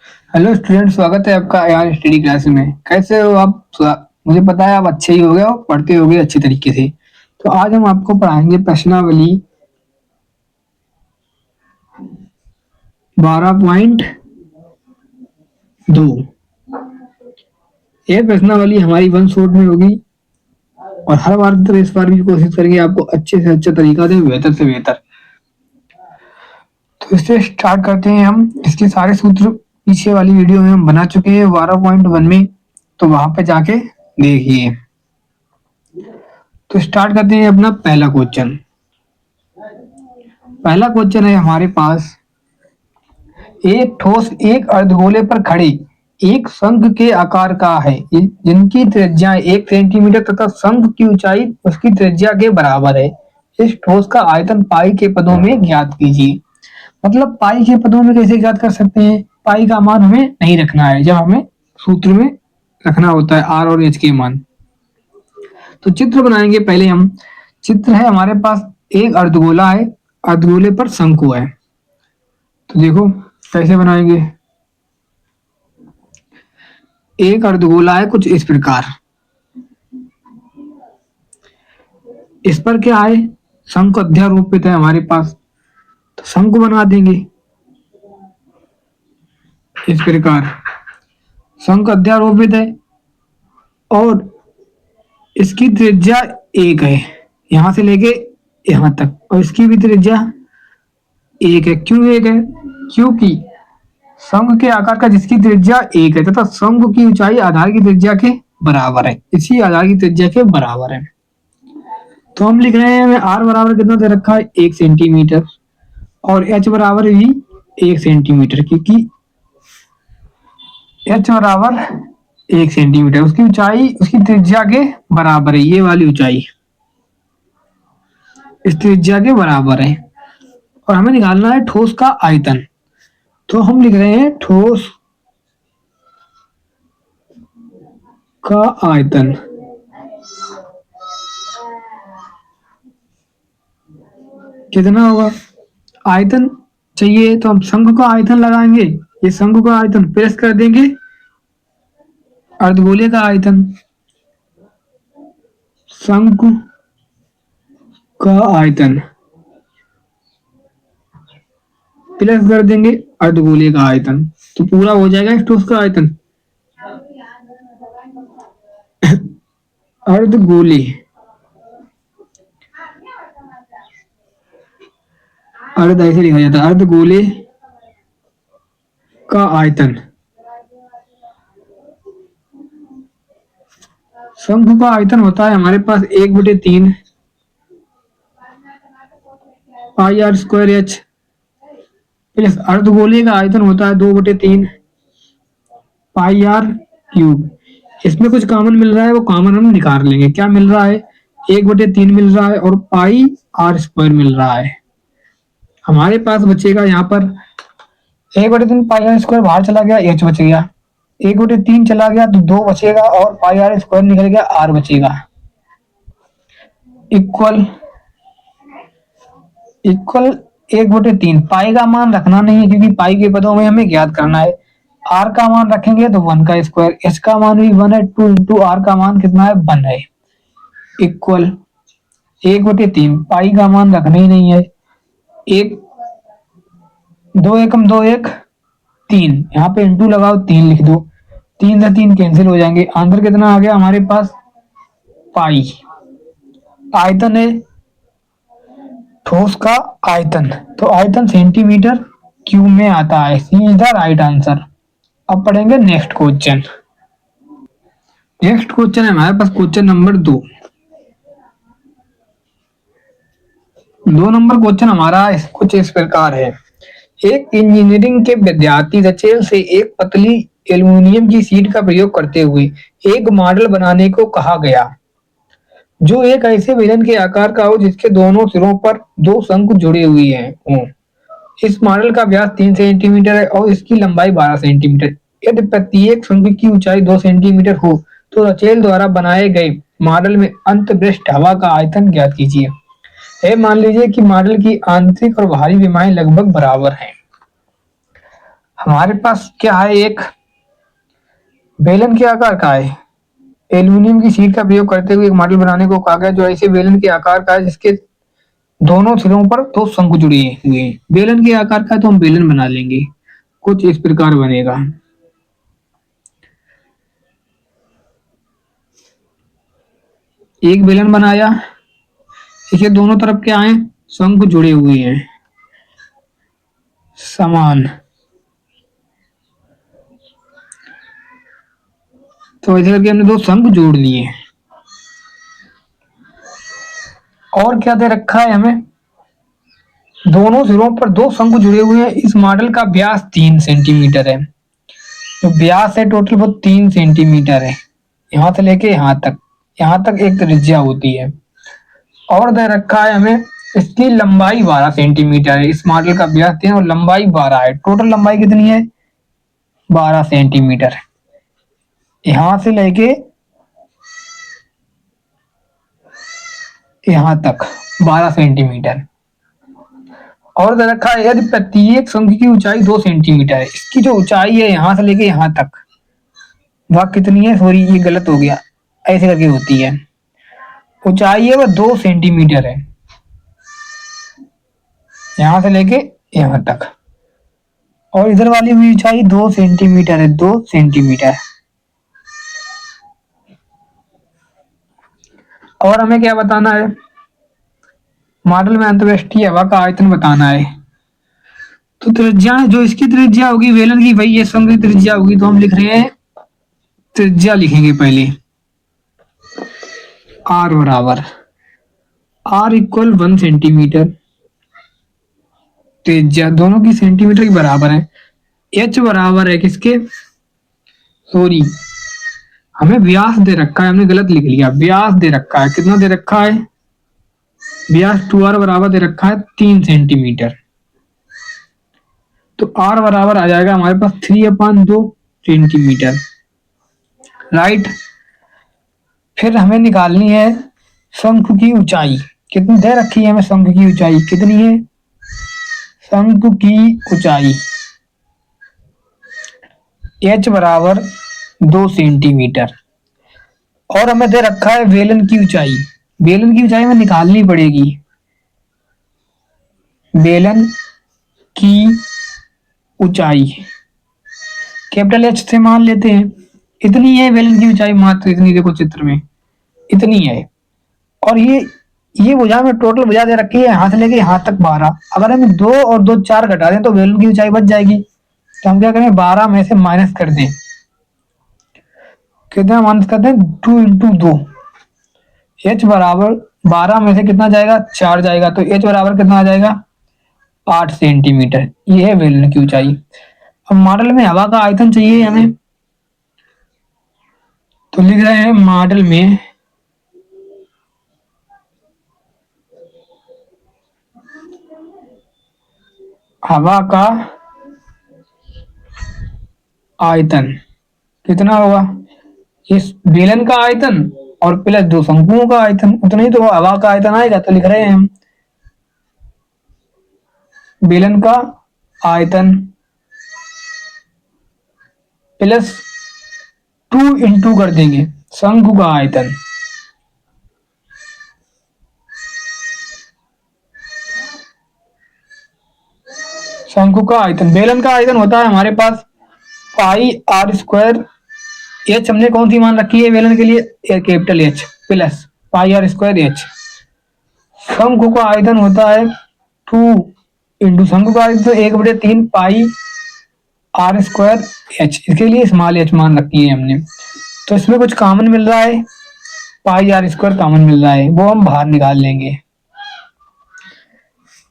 Hello student, स्वागत है आपका यहाँ स्टडी क्लास में। कैसे हो आप? मुझे पता है आप अच्छे ही हो गए हो, पढ़ते होगे अच्छे तरीके से। तो आज हम आपको पढ़ाएंगे प्रश्नावली 12.2। ये प्रश्नावली हमारी वन शॉट में होगी और हर बार की तरह इस बार भी कोशिश करेंगे आपको अच्छे से अच्छा तरीका दें, बेहतर से बेहतर। तो इससे स्टार्ट करते हैं हम। इसके सारे सूत्र पीछे वाली वीडियो में हम बना चुके हैं 12.1 में, तो वहां पे जाके देखिए। तो स्टार्ट करते हैं अपना पहला क्वेश्चन। पहला क्वेश्चन है हमारे पास, एक ठोस एक अर्धगोले पर खड़े एक शंख के आकार का है, जिनकी त्रिज्या 1 सेंटीमीटर तथा शंख की ऊंचाई उसकी त्रिज्या के बराबर है। इस ठोस का आयतन पाई के पदों में ज्ञात कीजिए। मतलब पाई के पदों में कैसे ज्ञात कर सकते हैं? पाई का मान हमें नहीं रखना है, जब हमें सूत्र में रखना होता है आर और एच के मान। तो चित्र बनाएंगे पहले हम। चित्र है हमारे पास, एक अर्धगोला है, अर्धगोले पर शंकु है। तो देखो कैसे बनाएंगे। एक अर्धगोला है कुछ इस प्रकार, इस पर क्या है, शंकु अध्यारोपित है हमारे पास, तो शंकु बना देंगे इस प्रकार। शंकु अध्यारोपित है और इसकी त्रिज्या 1 है, यहां से लेके यहां तक, और इसकी भी त्रिज्या 1 है। क्यों 1 है? क्योंकि शंख के आकार का जिसकी त्रिज्या 1 है तथा शंख की ऊंचाई आधार की त्रिज्या के बराबर है, इसी आधार की त्रिज्या के बराबर है। तो हम लिख रहे हैं, हमें आर बराबर कितना दे रखा है, 1 सेंटीमीटर, और एच बराबर भी 1 सेंटीमीटर, क्योंकि एच बराबर 1 सेंटीमीटर, उसकी ऊंचाई उसकी त्रिज्या के बराबर है। ये वाली ऊंचाई इस त्रिज्या के बराबर है। और हमें निकालना है ठोस का आयतन। तो हम लिख रहे हैं ठोस का आयतन। कितना होगा? आयतन चाहिए तो हम शंख का आयतन लगाएंगे, ये शंख का आयतन प्रेस कर देंगे अर्धगोले का आयतन, शंख का आयतन प्लस कर देंगे अर्धगोले का आयतन, तो पूरा हो जाएगा इस ठोस का आयतन। अर्धगोले अर्ध ऐसे लिखा जाता है, अर्धगोले का आयतन। शंख का आयतन होता है हमारे पास 1/3 pi R square H, plus अर्धगोले का आयतन होता है 2/3 पाई आर क्यूब। इसमें कुछ कॉमन मिल रहा है, वो कॉमन हम निकाल लेंगे। क्या मिल रहा है? 1/3 मिल रहा है और पाई आर स्क्वायर मिल रहा है। हमारे पास बचेगा यहाँ पर 1/3 पाई आर स्क्वायर बाहर चला गया, एच बच गया। 1/3 चला गया तो 2 बचेगा और पाई आर स्क्वायर निकल गया, आर बचेगा। Equal equal 1/3। पाई का मान रखना नहीं है क्योंकि पाई के पदों में हमें ज्ञात करना है। आर का मान रखेंगे तो 1 का स्क्वायर, एच का मान भी 1 है, 2 इंटू आर का मान कितना है, 1 है। इक्वल 1/3। पाई का मान रखना ही नहीं है। एक 2 एकम 2 1 3, यहाँ पे इंटू लगाओ, 3 लिख दो, 3 से 3 कैंसिल हो जाएंगे। आंसर कितना आ गया हमारे पास? पाई। आयतन है ठोस का आयतन, तो आयतन सेंटीमीटर क्यूब में आता है। सी इज द राइट आंसर। अब पढ़ेंगे नेक्स्ट क्वेश्चन। नेक्स्ट क्वेश्चन है हमारे पास क्वेश्चन नंबर 2। 2 नंबर क्वेश्चन हमारा कुछ इस प्रकार है। एक इंजीनियरिंग के विद्यार्थी रचेल से एक पतली एल्यूमिनियम की शीट का प्रयोग करते हुए एक मॉडल बनाने को कहा गया, जो एक ऐसे बेलन के आकार का हो जिसके दोनों सिरों पर 2 शंकु जुड़े हुए हों। इस मॉडल का व्यास 3 सेंटीमीटर है और इसकी लंबाई 12 सेंटीमीटर। यदि प्रत्येक शंकु की ऊंचाई 2 सेंटीमीटर हो तो रचेल द्वारा बनाए गए मॉडल में अंतर्पृष्ठ हवा का आयतन ज्ञात कीजिए। मान लीजिए कि मॉडल की आंतरिक और बाहरी विमाएं लगभग बराबर हैं। हमारे पास क्या है, एक बेलन के आकार का है। एल्यूमिनियम की शीट का प्रयोग करते हुए एक मॉडल बनाने को कहा गया जो ऐसे बेलन के आकार का है जिसके दोनों सिरों पर दो शंकु जुड़े हुए हैं। बेलन के आकार का तो हम बेलन बना लेंगे, कुछ इस प्रकार बनेगा। एक बेलन बनाया, इसके दोनों तरफ क्या है, शंकु जुड़े हुए हैं समान। तो ऐसे करके हमने दो शंकु जोड़ लिए। और क्या दे रखा है हमें, दोनों सिरों पर दो शंकु जुड़े हुए हैं। इस मॉडल का व्यास 3 सेंटीमीटर है। तो व्यास है टोटल वो 3 सेंटीमीटर है, यहाँ से लेके यहाँ तक एक त्रिज्या होती है। और दे रखा है हमें इसकी लंबाई 12 सेंटीमीटर है। इस मॉडल का व्यास 3 और लंबाई 12 है। टोटल लंबाई कितनी है, 12 सेंटीमीटर। यहाँ से लेके यहाँ तक 12 सेंटीमीटर। और दे रखा है यदि प्रत्येक शंकु की ऊंचाई 2 सेंटीमीटर है। इसकी जो ऊंचाई है यहाँ से लेके यहाँ तक वह कितनी है, सॉरी ये गलत हो गया, ऐसे करके होती है। ऊंचाई है वह 2 सेंटीमीटर है, यहाँ से लेके यहाँ तक। और इधर वाली भी ऊंचाई 2 सेंटीमीटर है, 2 सेंटीमीटर। और हमें क्या बताना है, मॉडल में अंतर्राष्ट्रीय हवा का आयतन बताना है। तो त्रिज्या जो इसकी त्रिज्या होगी वेलन की, वही ये शंकु की त्रिज्या होगी। तो हम लिख रहे हैं, त्रिज्या लिखेंगे पहले, आर बराबर आर इक्वल 1 सेंटीमीटर। त्रिज्या दोनों की सेंटीमीटर के बराबर है। एच बराबर है किसके, सॉरी हमें व्यास दे रखा है, हमने गलत लिख लिया। व्यास दे रखा है, कितना दे रखा है, व्यास 2r बराबर दे रखा है 3 सेंटीमीटर। तो r बराबर आ जाएगा हमारे पास 3/2 सेंटीमीटर, राइट। फिर हमें निकालनी है शंकु की ऊंचाई। कितनी दे रखी है हमें, शंकु की ऊंचाई कितनी है, शंकु की ऊंचाई h बराबर 2 सेंटीमीटर। और हमें दे रखा है बेलन की ऊंचाई। बेलन की ऊंचाई में निकालनी पड़ेगी, बेलन की ऊंचाई कैपिटल एच से मान लेते हैं। इतनी है बेलन की ऊंचाई, मात्र इतनी, देखो चित्र में इतनी है। और ये भुजा में टोटल भुजा दे रखी है यहाँ से लेके यहाँ तक 12। अगर हम 2 और 2 4 घटा दें तो बेलन की ऊंचाई बच जाएगी। तो हम क्या करें, 12 में से माइनस कर दें। कितना माइनस कर दें, 2 इंटू 2। एच बराबर 12 में से कितना जाएगा, 4 जाएगा। तो एच बराबर कितना आ जाएगा, 8 सेंटीमीटर। ये है बेलन की ऊंचाई। अब मॉडल में हवा का आयतन चाहिए हमें, तो लिख रहे हैं मॉडल में हवा का आयतन कितना होगा, इस बेलन का आयतन और प्लस दो शंकुओं का आयतन, उतना ही तो हवा का आयतन आएगा। तो लिख रहे हैं हम बेलन का आयतन प्लस 2 इंटू कर देंगे शंकु का आयतन। शंकु का आयतन, बेलन का आयतन होता है हमारे पास पाई आर स्क्वायर। एच हमने कौन सी मान रखी है बेलन के लिए, capital H plus pi R square H. शंकु का आयतन होता है 2 इंटू शंकु का आयतन 1/3 पाई आर स्क्वायर एच। इसके लिए स्मॉल एच मान रखी है हमने। तो इसमें कुछ कॉमन मिल रहा है, पाई आर स्क्वायर कॉमन मिल रहा है, वो हम बाहर निकाल लेंगे।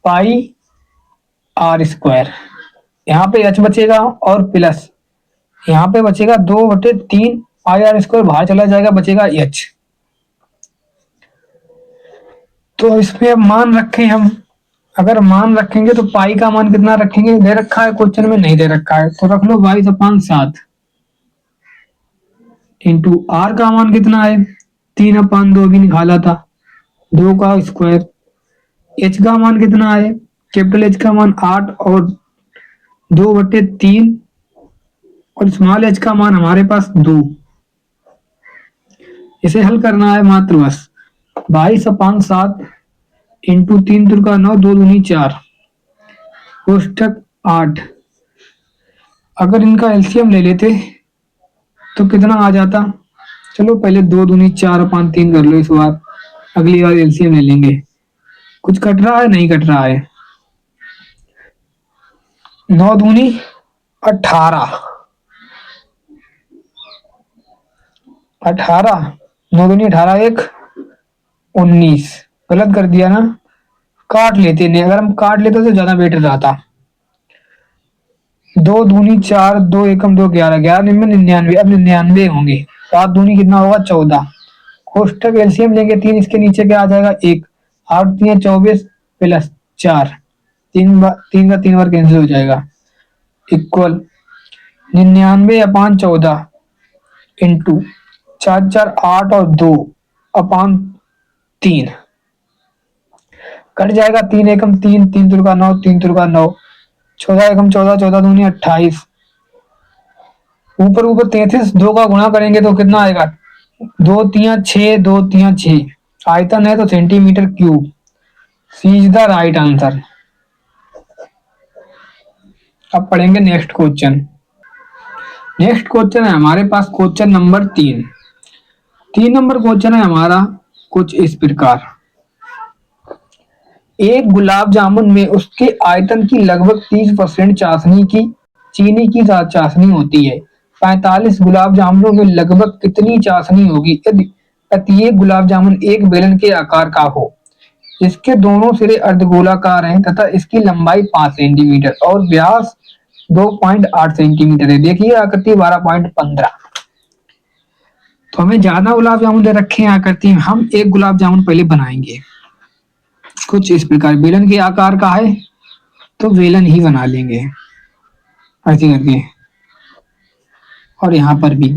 पाई आर स्क्वायर, यहाँ पे एच बचेगा और प्लस यहाँ पे बचेगा 2/3 पाई आर स्क्वायर, बाहर चला जाएगा, बचेगा एच। तो इसमें मान रखें हम, अगर मान रखेंगे तो पाई का मान कितना रखेंगे, दे रखा है क्वेश्चन में, नहीं दे रखा है तो रख लो 22/7 इंटू आर का मान कितना है 3/2 भी निकाला था, 2 का स्क्वायर। एच का मान कितना है, कैपिटल एच का मान 8 और 2/3 और स्मॉल एच का मान हमारे पास 2। इसे हल करना है मात्र बस 22/7 इंटू 3 × 9, 2×2 = 4, कोष्टक 8। अगर इनका एलसीएम ले लेते तो कितना आ जाता? चलो पहले 2×4/3 कर लो इस बार, अगली बार एलसीएम ले लेंगे। कुछ कट रहा है? नहीं कट रहा है। 9×18, 18, 9×18 1, 19। गलत कर दिया ना, काट लेते नहीं, अगर हम काट लेते तो ज्यादा बेटर रहता। 2×4, 2 एकम 2, 11, 11 में 99, अब 99 होंगे। 7×2 कितना होगा? 14। कोष्टक एलसीएम लेंगे 3, इसके नीचे क्या आ जाएगा? 1। 8×3 = 24 प्लस 4, 3 का 3 बार कैंसिल हो जाएगा, इक्वल 99/14 इंटू 4 4 8 और 2/3 कट जाएगा। 3 एकम 3, 3×3 = 9, 3×3 = 9, 14 एकम 14, 14×2 = 28। ऊपर ऊपर 33, 2 का गुणा करेंगे तो कितना आएगा? 2×3 = 6, 2×3 = 6। आयतन है तो centimetre cube. C is the right answer. अब पढ़ेंगे नेक्स्ट क्वेश्चन। नेक्स्ट क्वेश्चन है हमारे पास क्वेश्चन नंबर 3। 3 नंबर क्वेश्चन है हमारा कुछ इस प्रकार। एक गुलाब जामुन में उसके आयतन की लगभग 30% चाशनी की चीनी की चाशनी होती है। 45 गुलाब जामुनों में लगभग कितनी चाशनी होगी यदि प्रत्येक गुलाब जामुन एक बेलन के आकार का हो? इसके दोनों सिरे अर्धगोलाकार हैं तथा इसकी लंबाई 5 सेंटीमीटर और व्यास 2.8 सेंटीमीटर है। देखिए आकृति 12.15। तो हमें ज्यादा गुलाब जामुन दे रखे हैं आकृति में, हम एक गुलाब जामुन पहले बनाएंगे कुछ इस प्रकार। बेलन के आकार का है तो बेलन ही बना लेंगे ऐसे करके। और यहाँ पर भी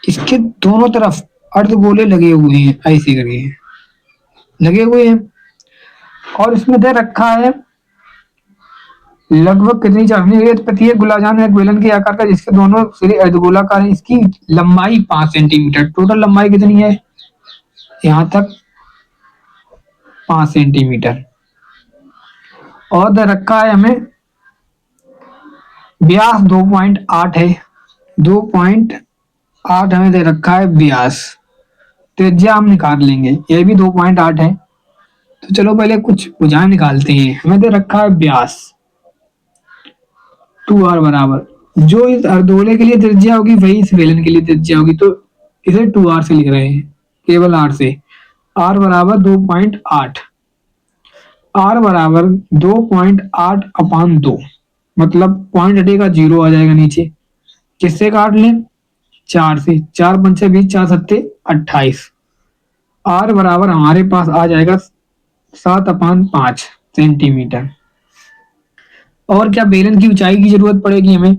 इसके दोनों तरफ अर्धगोले लगे हुए हैं ऐसे करके लगे हुए हैं। और इसमें दे रखा है लगभग कितनी चाशनी है? प्रत्येक गुलाब जामुन एक बेलन के आकार का जिसके दोनों सिरे अर्धगोलाकार हैं, इसकी लंबाई 5 सेंटीमीटर। टोटल लंबाई कितनी है यहाँ तक? 5 सेंटीमीटर। और दे रखा है हमें व्यास 2.8 है। 2.8 हमें दे रखा है व्यास। त्रिज्या हम निकाल लेंगे, ये भी 2.8 है। तो चलो पहले कुछ भुजाएं निकालते हैं। हमें दे रखा है व्यास 2r बराबर, जो इस अर्धगोले के लिए त्रिज्या होगी वही इस बेलन के लिए त्रिज्या होगी, तो इसे 2r से लिख रहे हैं, केवल r से। r बराबर 2.8, r बराबर 2.8/2, मतलब पॉइंट हटेगा 0 आ जाएगा नीचे। किससे काट लें? 4 से। 4 पंचे 20, 4 सत्ते 28। r बराबर हमारे पास आ जाएगा 7/5 सेंटीमीटर। और क्या बेलन की ऊंचाई की जरूरत पड़ेगी हमें?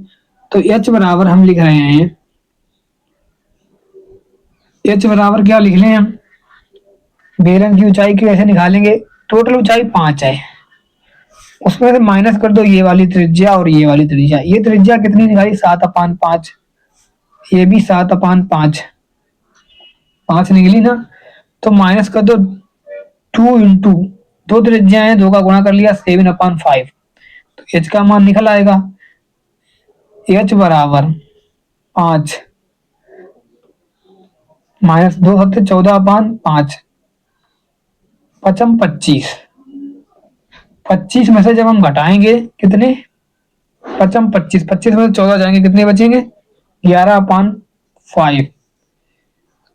तो h बराबर हम लिख रहे हैं, h बराबर क्या लिख लें हम? बेलन की ऊंचाई की वैसे निकालेंगे, टोटल ऊंचाई 5 है, उसमें से माइनस कर दो ये वाली त्रिज्या और ये वाली त्रिज्या। ये त्रिज्या कितनी निकाली? 7/5। ये भी 7/5, 5 निकली ना, तो माइनस कर दो 2 इंटू, दो त्रिज्या है, 2 का गुणा कर लिया 7/5, तो h का मान निकल आएगा। h बराबर 5 माइनस 2 सत्ते 14/5, 25। 25 में से जब हम घटाएंगे कितने? 25, 25 में से 14 जाएंगे, कितने बचेंगे? 11/5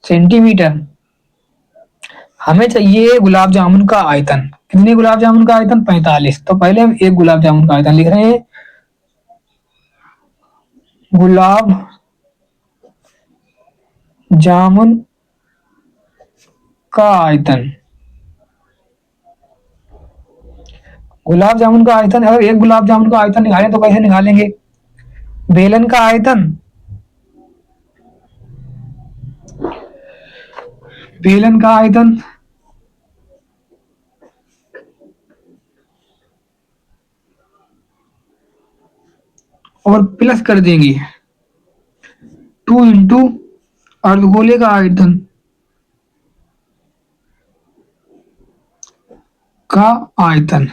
सेंटीमीटर। हमें चाहिए गुलाब जामुन का आयतन। कितने गुलाब जामुन का आयतन? 45। तो पहले हम एक गुलाब जामुन का आयतन लिख रहे हैं। गुलाब जामुन का आयतन, गुलाब जामुन का आयतन, अगर एक गुलाब जामुन का आयतन निकालें तो कैसे निकालेंगे? बेलन का आयतन, बेलन का आयतन और प्लस कर देंगे 2 इंटू अर्धगोले का आयतन का आयतन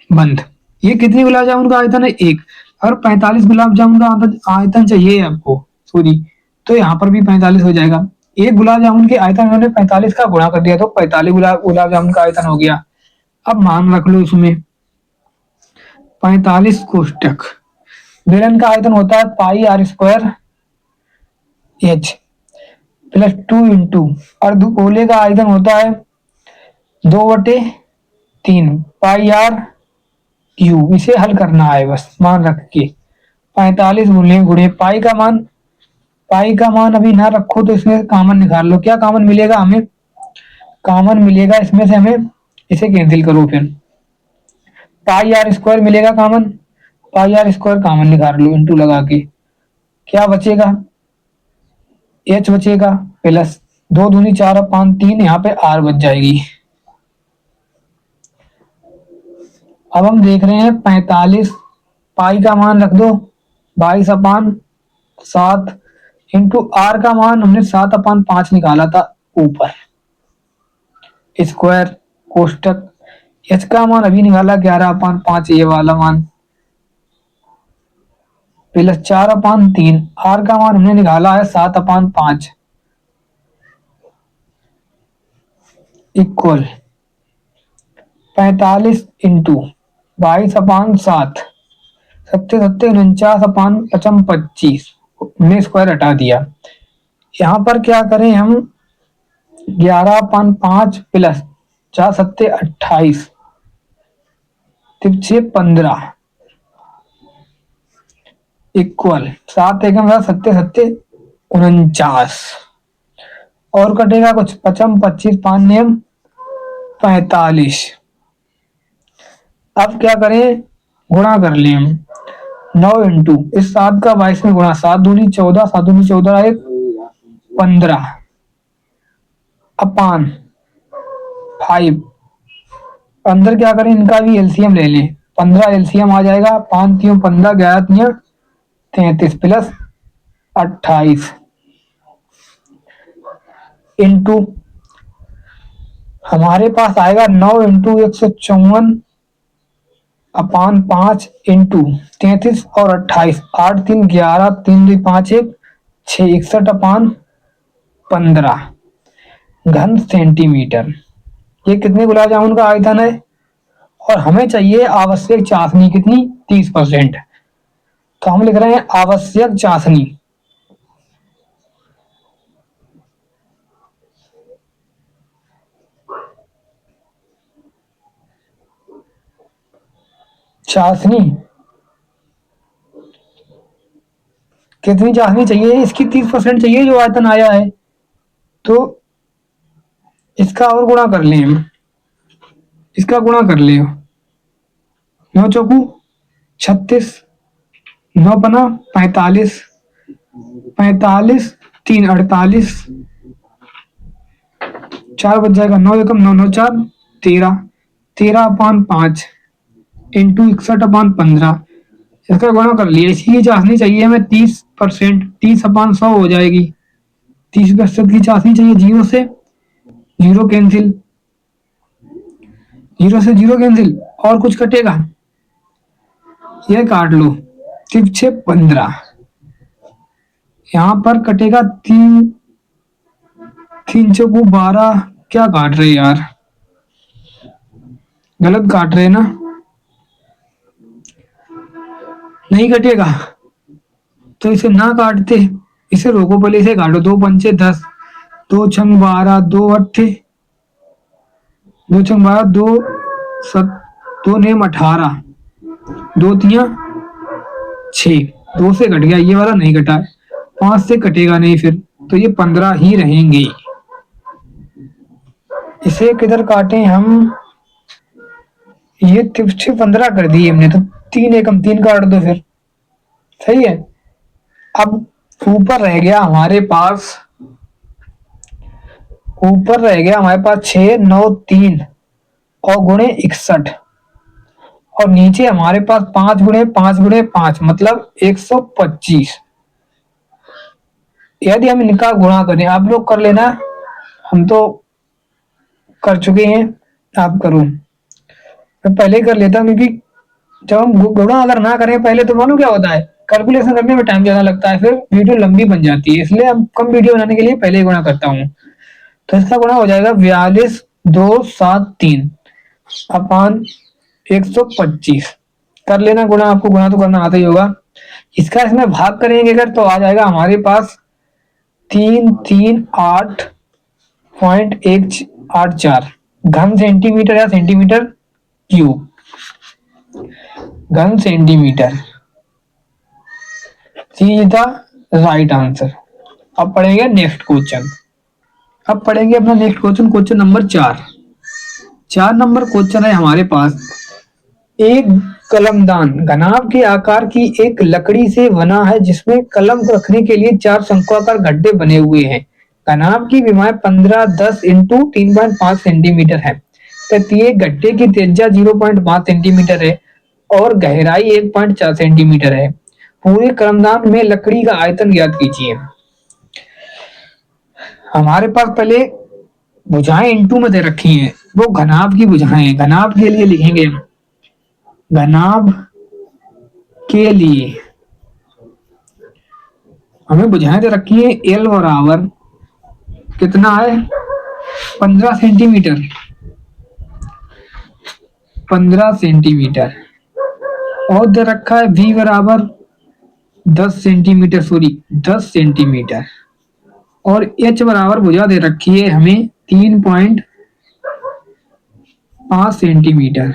बंद। ये कितनी गुलाब जामुन का आयतन है? एक। अगर 45 गुलाब जामुन का आयतन चाहिए आपको सॉरी, तो यहाँ पर भी 45 हो जाएगा। एक गुलाब जामुन के आयतन मैंने 45 का गुणा कर दिया तो 45 गुलाब जामुन का आयतन हो गया। अब मान रख लो इसमें 45 कोष्टक बेलन का आयतन होता है pi R square H plus 2 into अर्धगोले का आयतन होता है 2/3 पाई आर क्यू। इसे हल करना है बस मान रख के 45 गुणे पाई का मान अभी ना रखो तो इसमें कॉमन निकाल लो। क्या कॉमन मिलेगा हमें? कॉमन मिलेगा इसमें से हमें, इसे कैंसिल करो फिर पाई आर स्क्वायर मिलेगा common, pi R square common निकाल लो इंटू लगा के। क्या बचेगा? एच बचेगा प्लस 2 दूनी 4 और 5 3, यहाँ पे आर बच जाएगी। अब हम देख रहे हैं 45 पाई का मान रख दो 22/7 इंटू आर का मान हमने 7/5 निकाला था ऊपर स्क्वायर कोष्टक। एच का मान अभी निकाला 11/5 ये वाला मान प्लस 4/3। आर का मान हमने निकाला है 7/5 इक्वल 45 इंटू 22/7 सत्ते सत्ते 49/5 में स्क्वायर हटा दिया। यहाँ पर क्या करें हम 11/5 प्लस 4 सत्ते 28 तिरछे 15 इक्वल 7 एकम 7 सत्ते 49 और कटेगा कुछ 25 5 नियम 45। अब क्या करें? गुणा कर लें हम 9 इंटू इस 7 का 22 में गुणा 7 दूनी 14 7 दूनी 14 एक 15 अपान 5। अंदर क्या करें? इनका भी एलसीएम ले लें 15 एलसीएम आ जाएगा 5 3 15 11 3 33 प्लस 28 इंटू हमारे पास आएगा 9 इंटू 154/5 इंटू 33 और 28 8 3 11 3 2 5 1 6 61/15 घन सेंटीमीटर। ये कितने गुलाब जामुन का आयतन है? और हमें चाहिए आवश्यक चाशनी कितनी? 30%। तो हम लिख रहे हैं आवश्यक चाशनी चाशनी कितनी चाशनी चाहिए? इसकी 30% चाहिए जो आयतन आया है, तो इसका और गुणा कर लें हम, इसका गुणा कर ले 9 चौकू 36 9 पना 45 45 3 48 4 बच जाएगा 9 एकम 9 9 4 13 13/5 इंटू 61/15 इसका गुणा कर लिया। इसी की चाशनी चाहिए हमें 30%, 30/100 हो जाएगी। 30% की चाशनी चाहिए। जीरो से जीरो कैंसिल, जीरो से जीरो कैंसिल और कुछ कटेगा? ये काट लो 15 यहाँ पर कटेगा 3 3 चौकू 12। क्या काट रहे यार? गलत काट रहे ना? नहीं कटेगा तो इसे ना काटते, इसे रोको पहले, इसे काटो 2 पंचे 10 2 छंग 12 2 अट्ठे 2 छंग 12 2 7 2 नेम 18 2 तिया 6 2 से कट गया, ये वाला नहीं कटा है, 5 से कटेगा नहीं फिर, तो ये 15 ही रहेंगे। इसे किधर काटें हम? ये तिरछे 15 कर दिए हमने, तो 3 एकम 3 काट दो फिर, सही है। अब ऊपर रह गया हमारे पास, ऊपर रह गया हमारे पास 6 9 3 और गुणे 61 और नीचे हमारे पास 5 गुणे 5 मतलब 125। यदि हम इनका गुणा करें, आप लोग कर लेना, हम तो कर चुके हैं, आप करो। मैं पहले ही कर लेता हूँ, क्योंकि जब हम गुणा अगर ना करें पहले तो मालूम क्या होता है, कैलकुलेशन करने में टाइम ज्यादा लगता है, फिर वीडियो लंबी बन जाती है, इसलिए हम कम वीडियो बनाने के लिए पहले ही गुणा करता हूँ। तो इसका गुणा हो जाएगा 42,273 अपान 125। कर लेना गुणा, आपको गुणा तो करना आता ही होगा। इसका इसमें भाग करेंगे अगर तो आ जाएगा हमारे पास 338.184 घन सेंटीमीटर या सेंटीमीटर क्यूब, घन centimetre. C is the right answer. अब पढ़ेंगे नेक्स्ट क्वेश्चन। अब पढ़ेंगे अपना next question, question number 4। 4 number question है हमारे पास। एक कलमदान घनाभ के आकार की एक लकड़ी से बना है, जिसमें कलम रखने के लिए 4 शंक्वाकार गड्ढे बने हुए हैं। घनाभ की विमाएं 15, 10 इंटू 3.5 सेंटीमीटर है। प्रत्येक गड्ढे की त्रिज्या 0.5 सेंटीमीटर है और गहराई 1.4 सेंटीमीटर है। पूरे कलमदान में लकड़ी का आयतन ज्ञात कीजिए। हमारे पास पहले भुजाएं इंटू में दे रखी हैं, वो घनाभ की भुजाएं, घनाभ के लिए लिखेंगे हम। घनाभ के लिए हमें बुझाएं दे रखी है। एल बराबर कितना है, 15 सेंटीमीटर, 15 सेंटीमीटर। और दे रखा है वी बराबर 10 सेंटीमीटर, सॉरी 10 सेंटीमीटर। और एच बराबर भुजा दे रखी है हमें 3.5 सेंटीमीटर।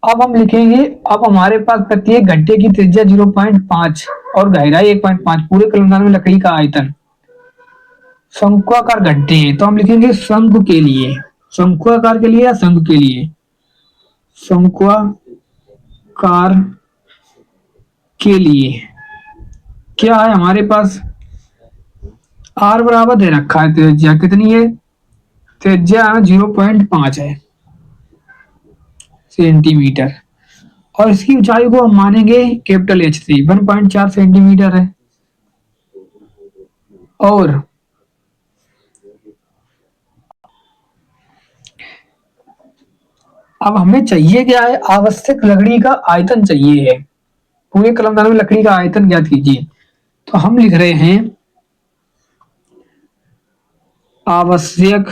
अब हम लिखेंगे, अब हमारे पास प्रत्येक गड्ढे की त्रिज्या 0.5 और गहराई 1.5, पूरे कलमदान में लकड़ी का आयतन। शंक्वाकार गड्ढे हैं तो हम लिखेंगे शंकु के लिए, शंक्वाकार के लिए या शंकु के लिए, शंक्वाकार के लिए। क्या है हमारे पास, आर बराबर दे रखा है, त्रिज्या कितनी है, त्रिज्या 0.5 है सेंटीमीटर। और इसकी ऊंचाई को हम मानेंगे कैपिटल एच से, 1.4 सेंटीमीटर है। और अब हमें चाहिए क्या है, आवश्यक लकड़ी का आयतन चाहिए है। पूरे कलमदान में लकड़ी का आयतन ज्ञात कीजिए। तो हम लिख रहे हैं आवश्यक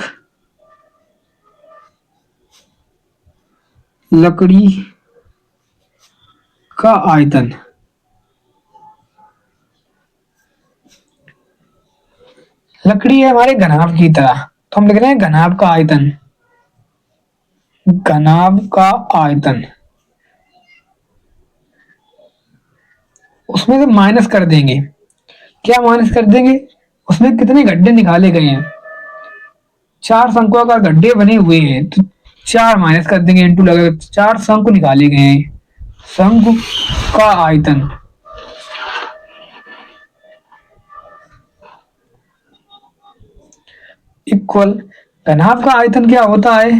लकड़ी का आयतन। लकड़ी है हमारे घनाभ की तरह, तो हम लिख रहे हैं घनाभ का आयतन, घनाभ का आयतन। उसमें से माइनस कर देंगे, क्या माइनस कर देंगे, उसमें कितने गड्ढे निकाले गए हैं, 4 शंक्वाकार गड्ढे बने हुए हैं, तो 4 माइनस कर देंगे, इंटू लगा 4 शंकु निकाले गए हैं। शंकु का आयतन इक्वल, घनाभ का आयतन क्या होता है,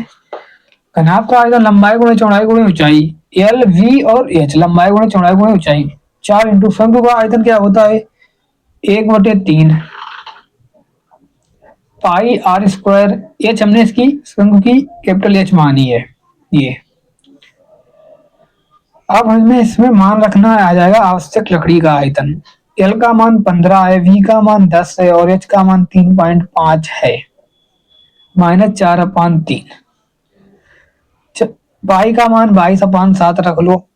घनाभ का आयतन लंबाई गुणे चौड़ाई गुणे ऊंचाई, एल वी और एच, लंबाई गुणे चौड़ाई गुणे ऊंचाई। 4 इंटू शंकु का आयतन क्या होता है, 1/3 पाई आर स्क्वायर। एच हमने इसकी शंकु की कैपिटल एच मानी है ये। अब हमें इसमें मान रखना आ जाएगा आवश्यक लकड़ी का आयतन। एल का मान 15 है, वी का मान 10 है और एच का मान 3.5 है, -4/3। पाई का मान 22/7 रख लो।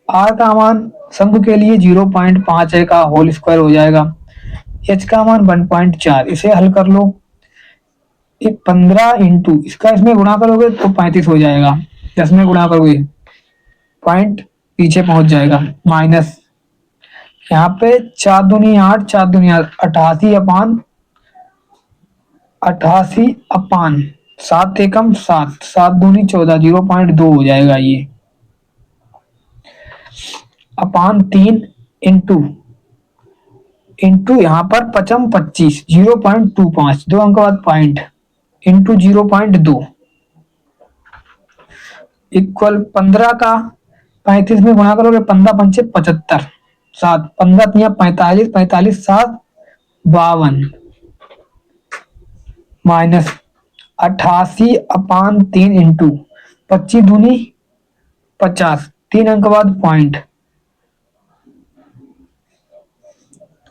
आर का मान शंकु के लिए 0.5 है का होल स्क्वायर हो जाएगा। एच का मान 1.4, इसे हल कर लो। 15 इंटू इसका इसमें गुणा करोगे तो 35 हो जाएगा, 10 में गुणा करोगे पॉइंट पीछे पहुंच जाएगा, माइनस यहाँ पे 4 दूनी 8, 4 दूनी 88/, 7 एकम 7, 7 दूनी 14, 0.2 हो जाएगा ये, अपान 3 इंटू यहाँ पर 55 25, 0.25, 2 अंक बाद पॉइंट इंटू 0.2। इक्वल 15 का 35 में गुणा करोगे, 15 पंचे 75, 7 15 तिया 45, 45 7 52 माइनस 88/3 इंटू 25 दूनी 50, 3 अंक बाद पॉइंट।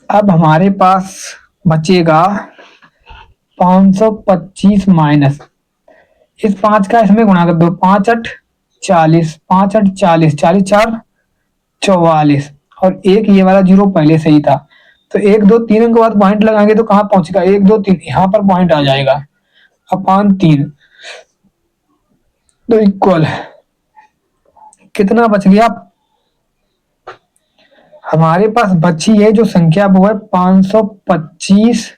अब हमारे पास बचेगा 525 माइनस इस 5 का इसमें गुणा कर दो, 5 8 40, 5 8 40, 40 4 44 और एक ये वाला जीरो पहले से ही था, तो 1 2 3 अंक बाद पॉइंट लगाएंगे तो कहाँ पहुंचेगा, 1 2 3 यहाँ पर पॉइंट आ जाएगा अपान 3। तो इक्वल कितना बच गया, हमारे पास बची है जो संख्या वो है 525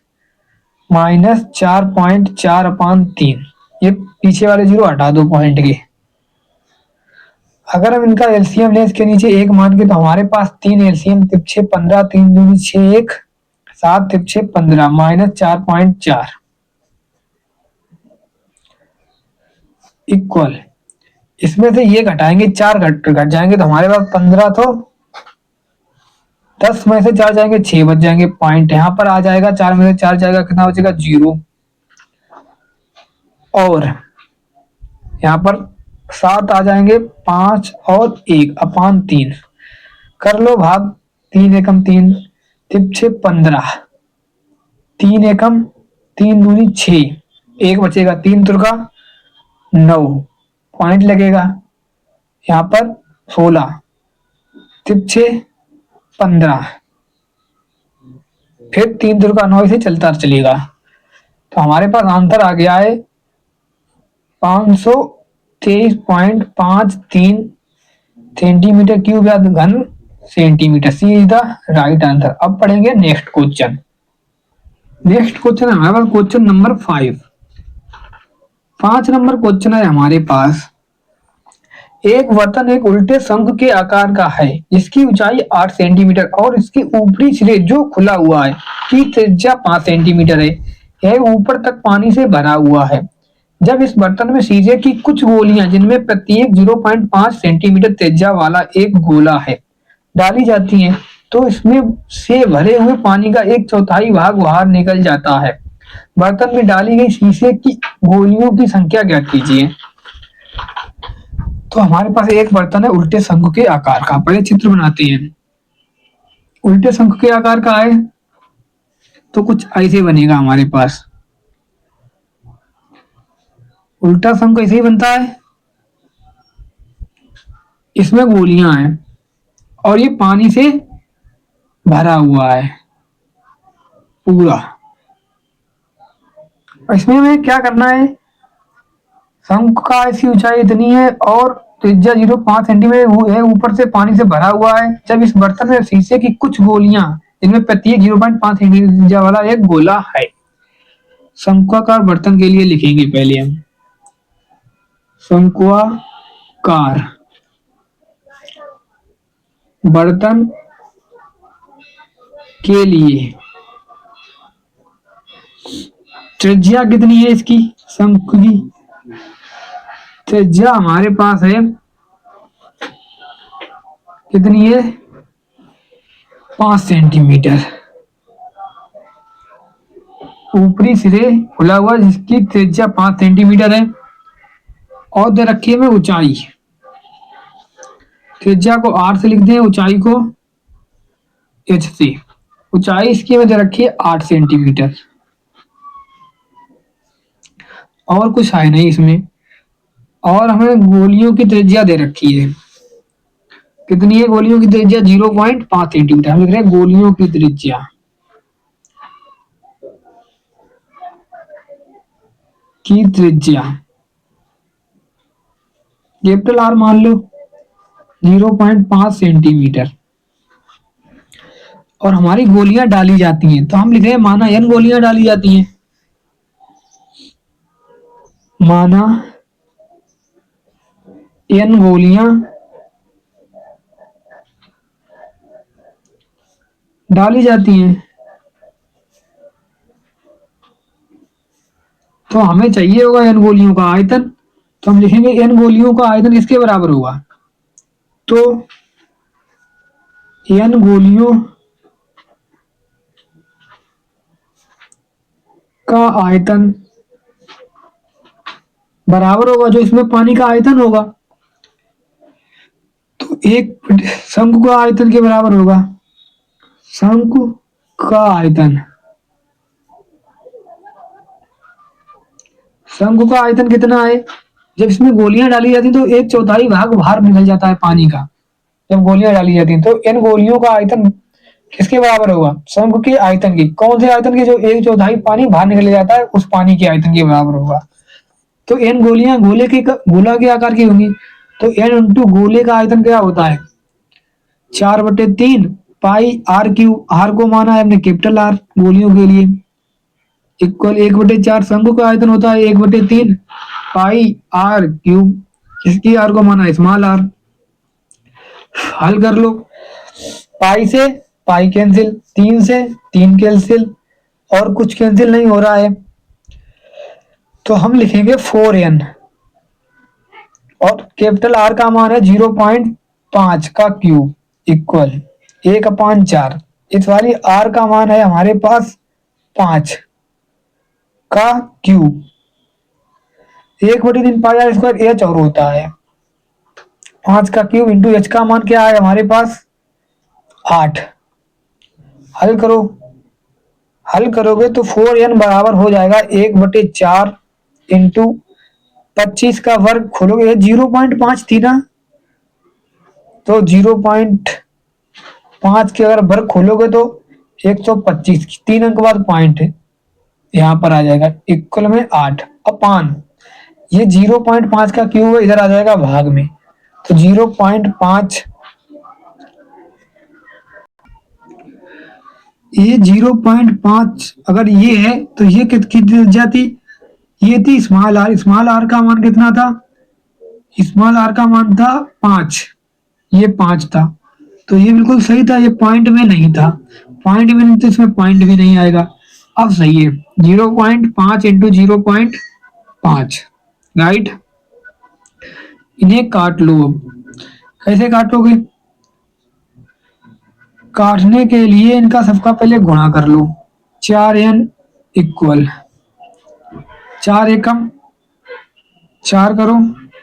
माइनस 4.4/3। ये पीछे वाले जीरो हटा दो पॉइंट के। अगर हम इनका एलसीएम लें इसके नीचे एक मान के, तो हमारे पास 3 एलसीएम, 3 15, 3 दूनी 6 1 7 3 15 माइनस 4.4 इक्वल, इसमें से ये घटाएंगे 4 घट जाएंगे तो हमारे पास 15, तो 10 में से 4 जाएंगे 6 बच जाएंगे, पॉइंट यहाँ पर आ जाएगा, 4 में से 4 जाएगा कितना बचेगा 0, और यहाँ पर 7 आ जाएंगे 5 और 1 अपान 3, कर लो भाग, 3 एकम 3 6 15, 3 एकम 3 दूनी 6, 1 बचेगा, 3 तुरका 9, पॉइंट लगेगा यहाँ पर 16 6 15, फिर 3 तुरका 9 से चलता चलेगा, तो हमारे पास आंसर आ गया है 523.53 सेंटीमीटर क्यूब या घन centimetre. C is the right answer. अब पढ़ेंगे नेक्स्ट क्वेश्चन। नेक्स्ट क्वेश्चन है हमारे पास क्वेश्चन नंबर 5 नंबर क्वेश्चन है हमारे पास, एक बर्तन एक उल्टे शंख के आकार का है जिसकी ऊंचाई 8 सेंटीमीटर और इसके ऊपरी सिरे जो खुला हुआ है की त्रिज्या 5 सेंटीमीटर है, यह ऊपर तक पानी से भरा हुआ है। जब इस बर्तन में शीशे की कुछ गोलियां जिनमें प्रत्येक 0.5 सेंटीमीटर त्रिज्या वाला एक गोला है डाली जाती हैं, तो इसमें से भरे हुए पानी का 1/4 भाग बाहर निकल जाता है। बर्तन में डाली गई शीशे की गोलियों की संख्या ज्ञात कीजिए। तो हमारे पास एक बर्तन है उल्टे शंख के आकार का, पहले चित्र बनाते हैं। उल्टे शंख के आकार का है तो कुछ ऐसे बनेगा हमारे पास, उल्टा शंख ऐसे ही बनता है, इसमें गोलियां हैं और ये पानी से भरा हुआ है पूरा। इसमें हमें क्या करना है, शंख का ऐसी ऊंचाई इतनी है और त्रिज्या 0.5 सेंटीमीटर है, ऊपर से पानी से भरा हुआ है। जब इस बर्तन में शीशे की कुछ गोलियां जिनमें प्रत्येक 0.5 सेंटीमीटर त्रिज्या वाला एक गोला है। शंक्वाकार बर्तन के लिए लिखेंगे पहले हम, शंक्वाकार बर्तन के लिए त्रिज्या कितनी है इसकी, शंख की त्रिज्या हमारे पास है कितनी है 5 सेंटीमीटर, ऊपरी सिरे खुला हुआ जिसकी त्रिज्या 5 सेंटीमीटर है, और दे रखी है ऊंचाई, त्रिज्या को 8 से लिखते हैं, ऊंचाई को h से, ऊंचाई इसकी में दे रखी है 8 सेंटीमीटर, और कुछ है नहीं इसमें। और हमें गोलियों की त्रिज्या दे रखी है, कितनी है गोलियों की त्रिज्या 0.5 सेंटीमीटर, हम लिख रहे हैं गोलियों की त्रिज्या कैपिटल आर मान लो 0.5 सेंटीमीटर, और हमारी गोलियां डाली जाती हैं, तो हम लिख रहे हैं माना n गोलियां डाली जाती हैं, माना n गोलियां डाली जाती हैं, तो हमें चाहिए होगा n गोलियों का आयतन, तो हम लिखेंगे n गोलियों का आयतन किसके बराबर होगा, तो n गोलियों का आयतन बराबर होगा जो इसमें पानी का आयतन होगा, तो एक शंकु का आयतन के बराबर होगा। शंकु का आयतन, शंकु का आयतन कितना है, जब इसमें गोलियां डाली जाती तो 1/4 भाग बाहर निकल जाता है पानी का। जब गोलियां डाली जाती हैं तो इन गोलियों का आयतन किसके बराबर होगा, शंकु के आयतन की। कौन से आयतन की, जो 1/4 पानी बाहर निकल जाता है उस पानी के आयतन के बराबर होगा। तो n गोलियां गोला के आकार की होंगी, तो n इंटू गोले का आयतन क्या होता है, 4/3 पाई आर क्यूब। आर को माना है हमने कैपिटल आर गोलियों के लिए, इक्वल 1/4 शंकु का आयतन होता है 1/3 पाई आर क्यूब, इसकी आर को माना स्मॉल आर। हल कर लो, पाई से पाई कैंसिल, 3 से 3 कैंसिल, और कुछ कैंसिल नहीं हो रहा है, तो हम लिखेंगे 4n, और कैपिटल आर का मान है 0.5 का क्यूब इक्वल 1/4। इस वाली आर का मान है हमारे पास 5 का cube, 1/3 pi R square H और होता है 5 का क्यूब इंटू एच का मान क्या है हमारे पास 8। हल करो, हल करोगे तो 4n बराबर हो जाएगा 1/4 इंटू 25 का वर्ग खोलोगे 0.5 थी ना, तो 0.5 के अगर वर्ग खोलोगे तो 125, 3 अंक बाद पॉइंट यहाँ पर आ जाएगा इक्वल में 8 अपान ये 0.5 का क्यूब इधर आ जाएगा भाग में, तो 0.5 ये 0.5 अगर ये है तो ये कितनी जाती, ये थी स्मॉल आर। स्मॉल आर का मान कितना था, स्मॉल आर का मान था 5, ये 5 था, तो ये बिल्कुल सही था, ये पॉइंट में नहीं था। पॉइंट में नहीं तो इसमें पॉइंट भी नहीं आएगा। अब सही है 0.5 इंटू 0.5 राइट। इन्हें काट लो, अब कैसे काटोगे, काटने के लिए इनका सबका पहले गुणा कर लो, 4n इक्वल 4 एकम 4 करो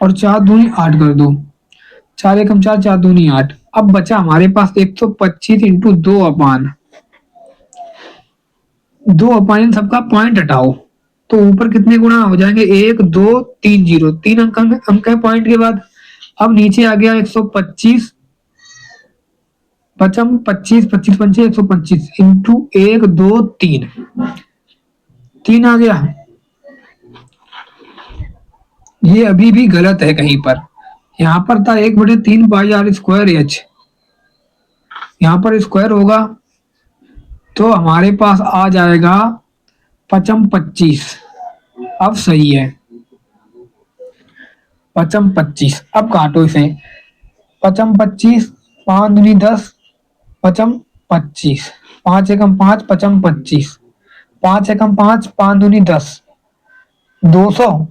और 4 दूनी 8 कर दो, 4 एकम 4, 4 दूनी 8। अब बचा हमारे पास 125 इंटू 2 अपान सबका पॉइंट हटाओ, तो ऊपर कितने गुणा हो जाएंगे, 1 2 3 0, 3 अंक है पॉइंट के बाद। अब नीचे आ गया 125 पचम 25 25 पंचे 125 इंटू 1 2 3, 3 आ गया। ये अभी भी गलत है कहीं पर, यहाँ पर था 1/3 पाई आर स्क्वायर एच, यहाँ पर स्क्वायर होगा तो हमारे पास आ जाएगा 25। अब सही है 25। अब काटो इसे, 25 5 दूनी 10 25, 5 एकम 5 25, 5 एकम 5 5 दूनी 10, 200।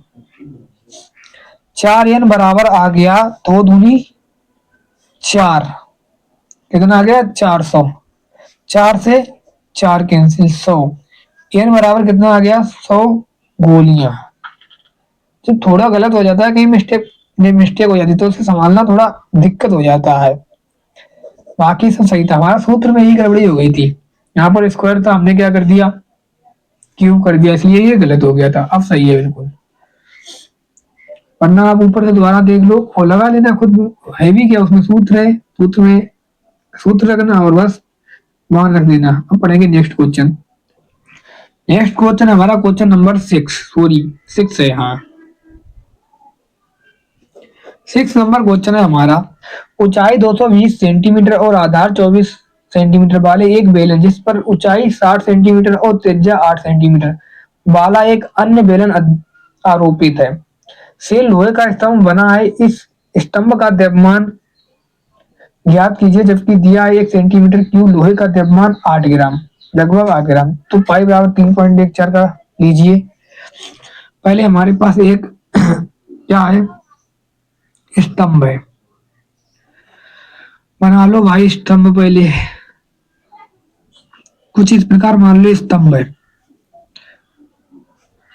4n बराबर आ गया 2 दूनी 4, कितना आ गया 400, 4 से 4 कैंसिल 100, n बराबर कितना आ गया 100 गोलियां। जब थोड़ा गलत हो जाता है, कहीं मिस्टेक हो जाती है तो उसे संभालना थोड़ा दिक्कत हो जाता है। बाकी सब सही था, हमारा सूत्र में ही गड़बड़ी हो गई थी, यहाँ पर स्क्वायर था हमने क्या कर दिया क्यूब कर दिया, इसलिए ये गलत हो गया था। अब सही है बिल्कुल, वरना आप ऊपर से दोबारा देख लो और लगा लेना खुद, है भी क्या उसमें सूत्र है, सूत्र में सूत्र रखना और बस मान रख देना। अब पढ़ेंगे नेक्स्ट क्वेश्चन। नेक्स्ट क्वेश्चन हमारा क्वेश्चन नंबर 6 है, हाँ 6 नंबर क्वेश्चन है हमारा। ऊंचाई 220 सेंटीमीटर और आधार 24 सेंटीमीटर वाले एक बेलन जिस पर ऊंचाई 60 सेंटीमीटर और त्रिज्या 8 सेंटीमीटर वाला एक अन्य बेलन आरोपित है, से लोहे का स्तंभ बना है। इस स्तंभ का द्रव्यमान ज्ञात कीजिए, जबकि दिया है 1 सेंटीमीटर क्यूब लोहे का द्रव्यमान 8 ग्राम, लगभग 8 ग्राम। तो पाई बराबर 3.14 का लीजिए। पहले हमारे पास एक क्या है, स्तंभ है। बना लो भाई स्तंभ पहले, कुछ इस प्रकार मान लो स्तंभ है।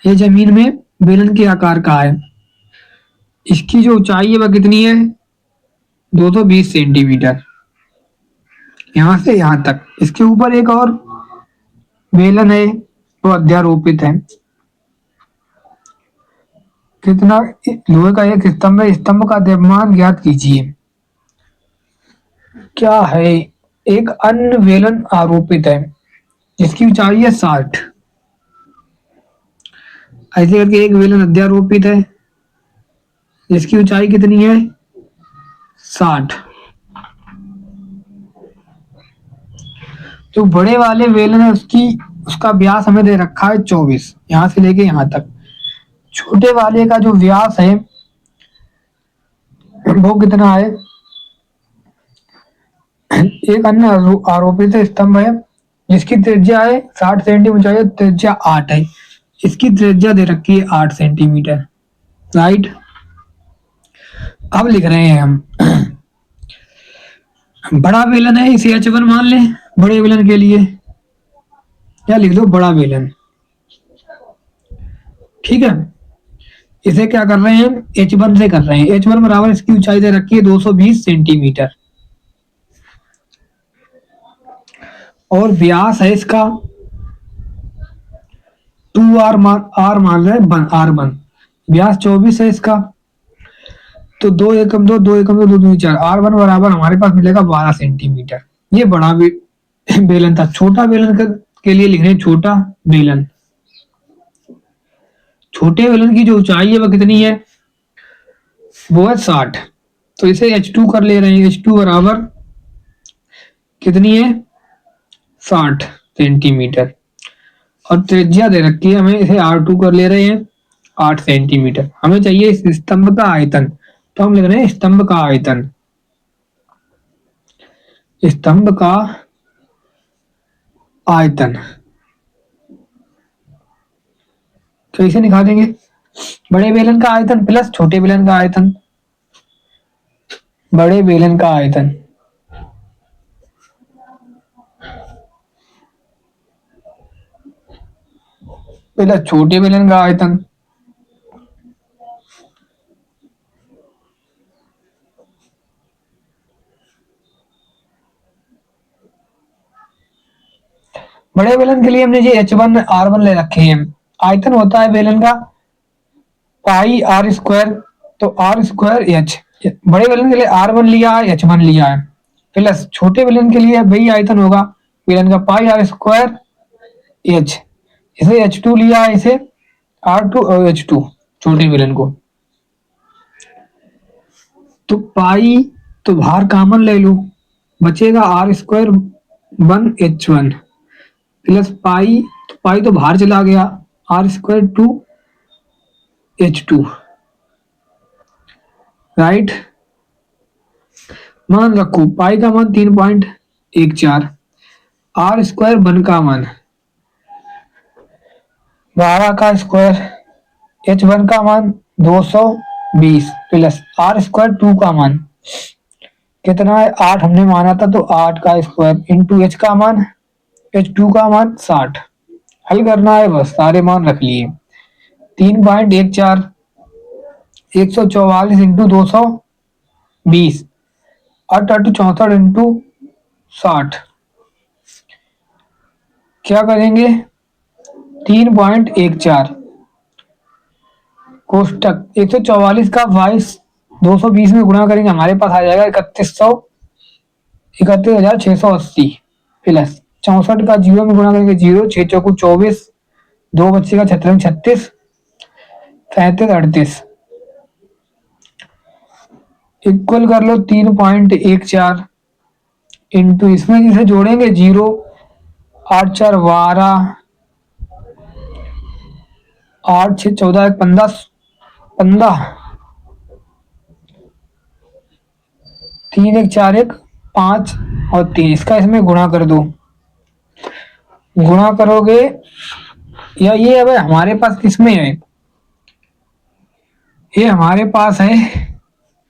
ये जमीन में बेलन के आकार का है। इसकी जो ऊंचाई है वह कितनी है, 220 सेंटीमीटर, यहां से यहां तक। इसके ऊपर एक और बेलन है वो अध्यारोपित है। कितना, लोहे का एक स्तंभ है, स्तंभ का द्रव्यमान ज्ञात कीजिए। क्या है, एक अन्य बेलन आरोपित है जिसकी ऊंचाई है 60। ऐसे करके एक बेलन अध्यारोपित है जिसकी ऊंचाई कितनी है, 60। जो बड़े वाले बेलन है उसका व्यास हमें दे रखा है 24, यहां से लेके यहां तक। छोटे वाले का जो व्यास है वो कितना है, एक अन्य आरोपित स्तंभ है जिसकी त्रिज्या है 60 सेंटीमीटर, त्रिज्या 8 है। इसकी त्रिज्या दे रखी है 8 सेंटीमीटर। राइट, अब लिख रहे हैं हम बड़ा बेलन है, इसे H1 मान लें बड़े बेलन के लिए, या लिख दो बड़ा बेलन। ठीक है, इसे क्या कर रहे हैं, H1 से कर रहे हैं। H1 बराबर इसकी ऊंचाई दे रखी है 220 सेंटीमीटर और व्यास है इसका 2R मान रहे हैं, R1 व्यास 24 है इसका, तो 2 एकम 2 2 एकम 2 2 2 4, R1 बराबर हमारे पास मिलेगा 12 सेंटीमीटर। ये बड़ा बेलन था। छोटा बेलन के लिए लिख रहे हैं छोटा बेलन। छोटे बेलन की जो ऊंचाई है वह कितनी है, वो है 60। तो इसे H2 कर ले रहे हैं। H2 बराबर कितनी है, 60 सेंटीमीटर और त्रिज्या दे रखी है हमें, इसे R2 कर ले रहे हैं 8 सेंटीमीटर। हमें चाहिए इस स्तंभ का आयतन, तो हम लिख रहे हैं स्तंभ का आयतन। स्तंभ का आयतन कैसे निकालेंगे, बड़े बेलन का आयतन प्लस छोटे बेलन का आयतन। बड़े बेलन का आयतन प्लस छोटे बेलन का आयतन। बड़े बेलन के लिए हमने ये H1 R1 ले रखे हैं। आयतन होता है बेलन का पाई R स्क्वायर, तो R स्क्वायर H। बड़े बेलन के लिए R1 लिया है, H1 लिया है, प्लस छोटे बेलन के लिए वही आयतन होगा बेलन का पाई R स्क्वायर H। इसे H2 लिया है, इसे R2 और H2 छोटे बेलन को। तो पाई तो बाहर कॉमन ले लो, बचेगा R square 1 H1 plus pi, तो पाई तो बाहर चला गया, R स्क्वायर 2 H2। राइट, मान रखो पाई का मान 3.14, R स्क्वायर 1 का मान 12 का स्क्वायर, H1 का मान 220 प्लस R स्क्वायर 2 का मान कितना है, 8 हमने माना था, तो 8 का स्क्वायर इंटू H का मान, H2 का मान 60। हल करना है बस, सारे मान रख लिए। 3.14 144 इंटू 220, 8 8 64 इंटू 60, क्या करेंगे 3.14 कोष्टक 144 का 220 में गुणा करेंगे, हमारे पास आ जाएगा 31,680 प्लस 64 का 0 में गुणा करेंगे 0, 6 चौको 24, 2 बच्चे का 36 37 38 इक्वल कर लो 3.14 इंटू इसमें जिसे जोड़ेंगे 0, 8 4 12, 8 6 14 15 15, 3 1 4 1 5 और 3, इसका इसमें गुणा कर दो। गुणा करोगे या ये अब हमारे पास किसमें है, ये हमारे पास है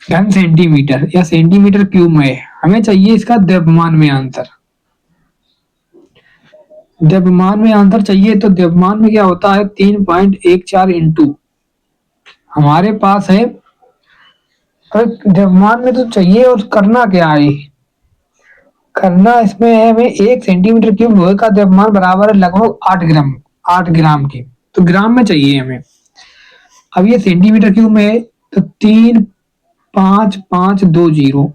घन सेंटीमीटर या सेंटीमीटर क्यूब में, हमें चाहिए इसका द्रव्यमान में अंतर। द्रव्यमान में अंतर चाहिए तो द्रव्यमान में क्या होता है 3.14 इंटू हमारे पास है, द्रव्यमान में तो चाहिए और करना क्या है, करना इसमें है हमें 1 सेंटीमीटर क्यूब लोहे का द्रव्यमान बराबर है लगभग 8 ग्राम, 8 ग्राम की, तो ग्राम में चाहिए हमें। अब ये सेंटीमीटर क्यूब में है तो 35520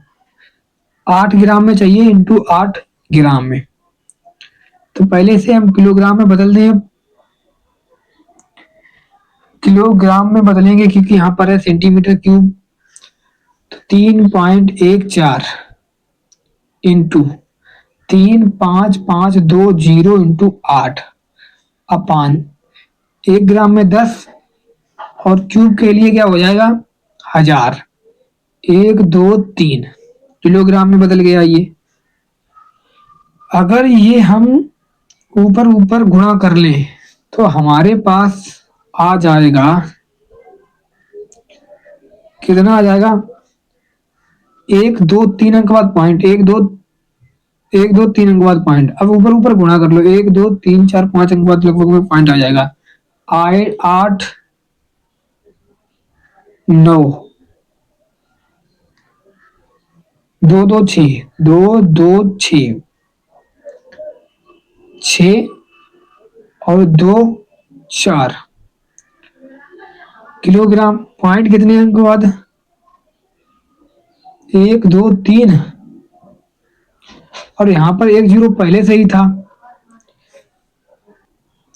8 ग्राम में चाहिए इंटू 8 ग्राम में, तो पहले से हम किलोग्राम में बदल दें, किलोग्राम में बदलेंगे क्योंकि यहाँ पर है सेंटीमीटर क्यूब, तो 3.14 इंटू 35520 इंटू 8 अपान 1 ग्राम में 10 और क्यूब के लिए क्या हो जाएगा 1000, 123 किलोग्राम में बदल गया ये। अगर ये हम ऊपर ऊपर गुणा कर लें तो हमारे पास आ जाएगा, कितना आ जाएगा 1 2 3 अंक बाद पॉइंट, 1 2 3 अंक बाद पॉइंट। अब ऊपर ऊपर गुणा कर लो, 1 2 3 4 5 अंक बाद लगभग में पॉइंट आ जाएगा, आए 8 9 2 2 6 2 2 6 6 और 2 4 किलोग्राम। पॉइंट कितने अंक बाद 1 2 3 और यहाँ पर एक जीरो पहले से ही था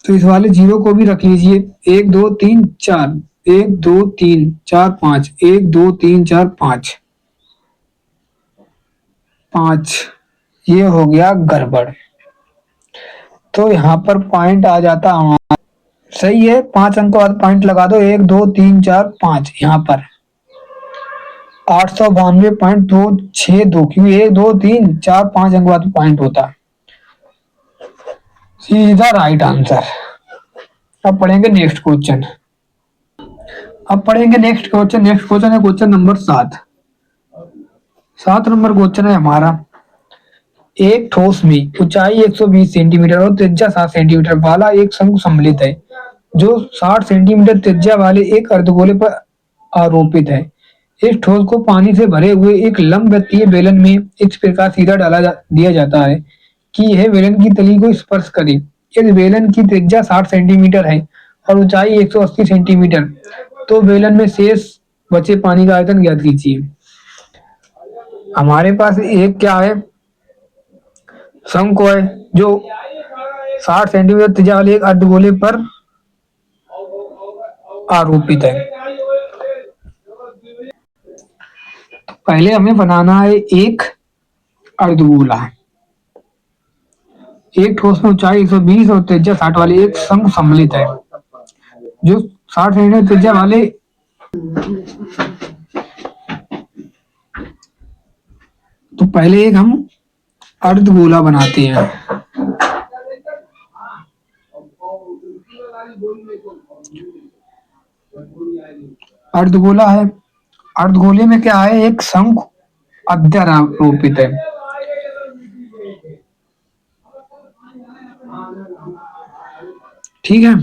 तो इस वाले जीरो को भी रख लीजिए, 1 2 3 4 1 2 3 4 5 1 2 3 4 5 5, ये हो गया गड़बड़, तो यहाँ पर पॉइंट आ जाता हमारा सही है, 5 अंक बाद पॉइंट लगा दो, 1 2 3 4 5 यहाँ पर 892.262 क्योंकि 1 2 3 4 5 अंक बाद पॉइंट होता, सीधा राइट आंसर। अब पढ़ेंगे नेक्स्ट क्वेश्चन, नेक्स्ट क्वेश्चन है क्वेश्चन नंबर 7 नंबर क्वेश्चन है हमारा, एक ठोस में ऊंचाई 120 सेंटीमीटर और त्रिज्या 7 सेंटीमीटर वाला एक शंकु सम्मिलित है जो 60 सेंटीमीटर त्रिज्या वाले एक अर्धगोले पर आरोपित है। इस ठोस को पानी से भरे हुए एक लंबवृत्तीय बेलन में इस प्रकार सीधा दिया जाता है कि यह बेलन की तली को स्पर्श करे। इस बेलन की त्रिज्या 60 सेंटीमीटर है और ऊंचाई 180 सेंटीमीटर, तो बेलन में शेष बचे पानी का आयतन ज्ञात कीजिए। हमारे पास एक क्या है शंकु है जो 60 सेंटीमीटर त्रिज्या वाले एक अर्धगोले पर आरोपित है। तो पहले हमें बनाना है एक अर्धगोला, एक ठोस में ऊंचाई 120 और त्रिज्या 60 वाले एक शंकु सम्मिलित है जो 60 सेंटीमीटर त्रिज्या वाले, तो पहले एक हम अर्धगोला बनाते हैं। अर्धगोला है, अर्धगोले में क्या है एक शंकु अध्यारोपित है, ठीक है,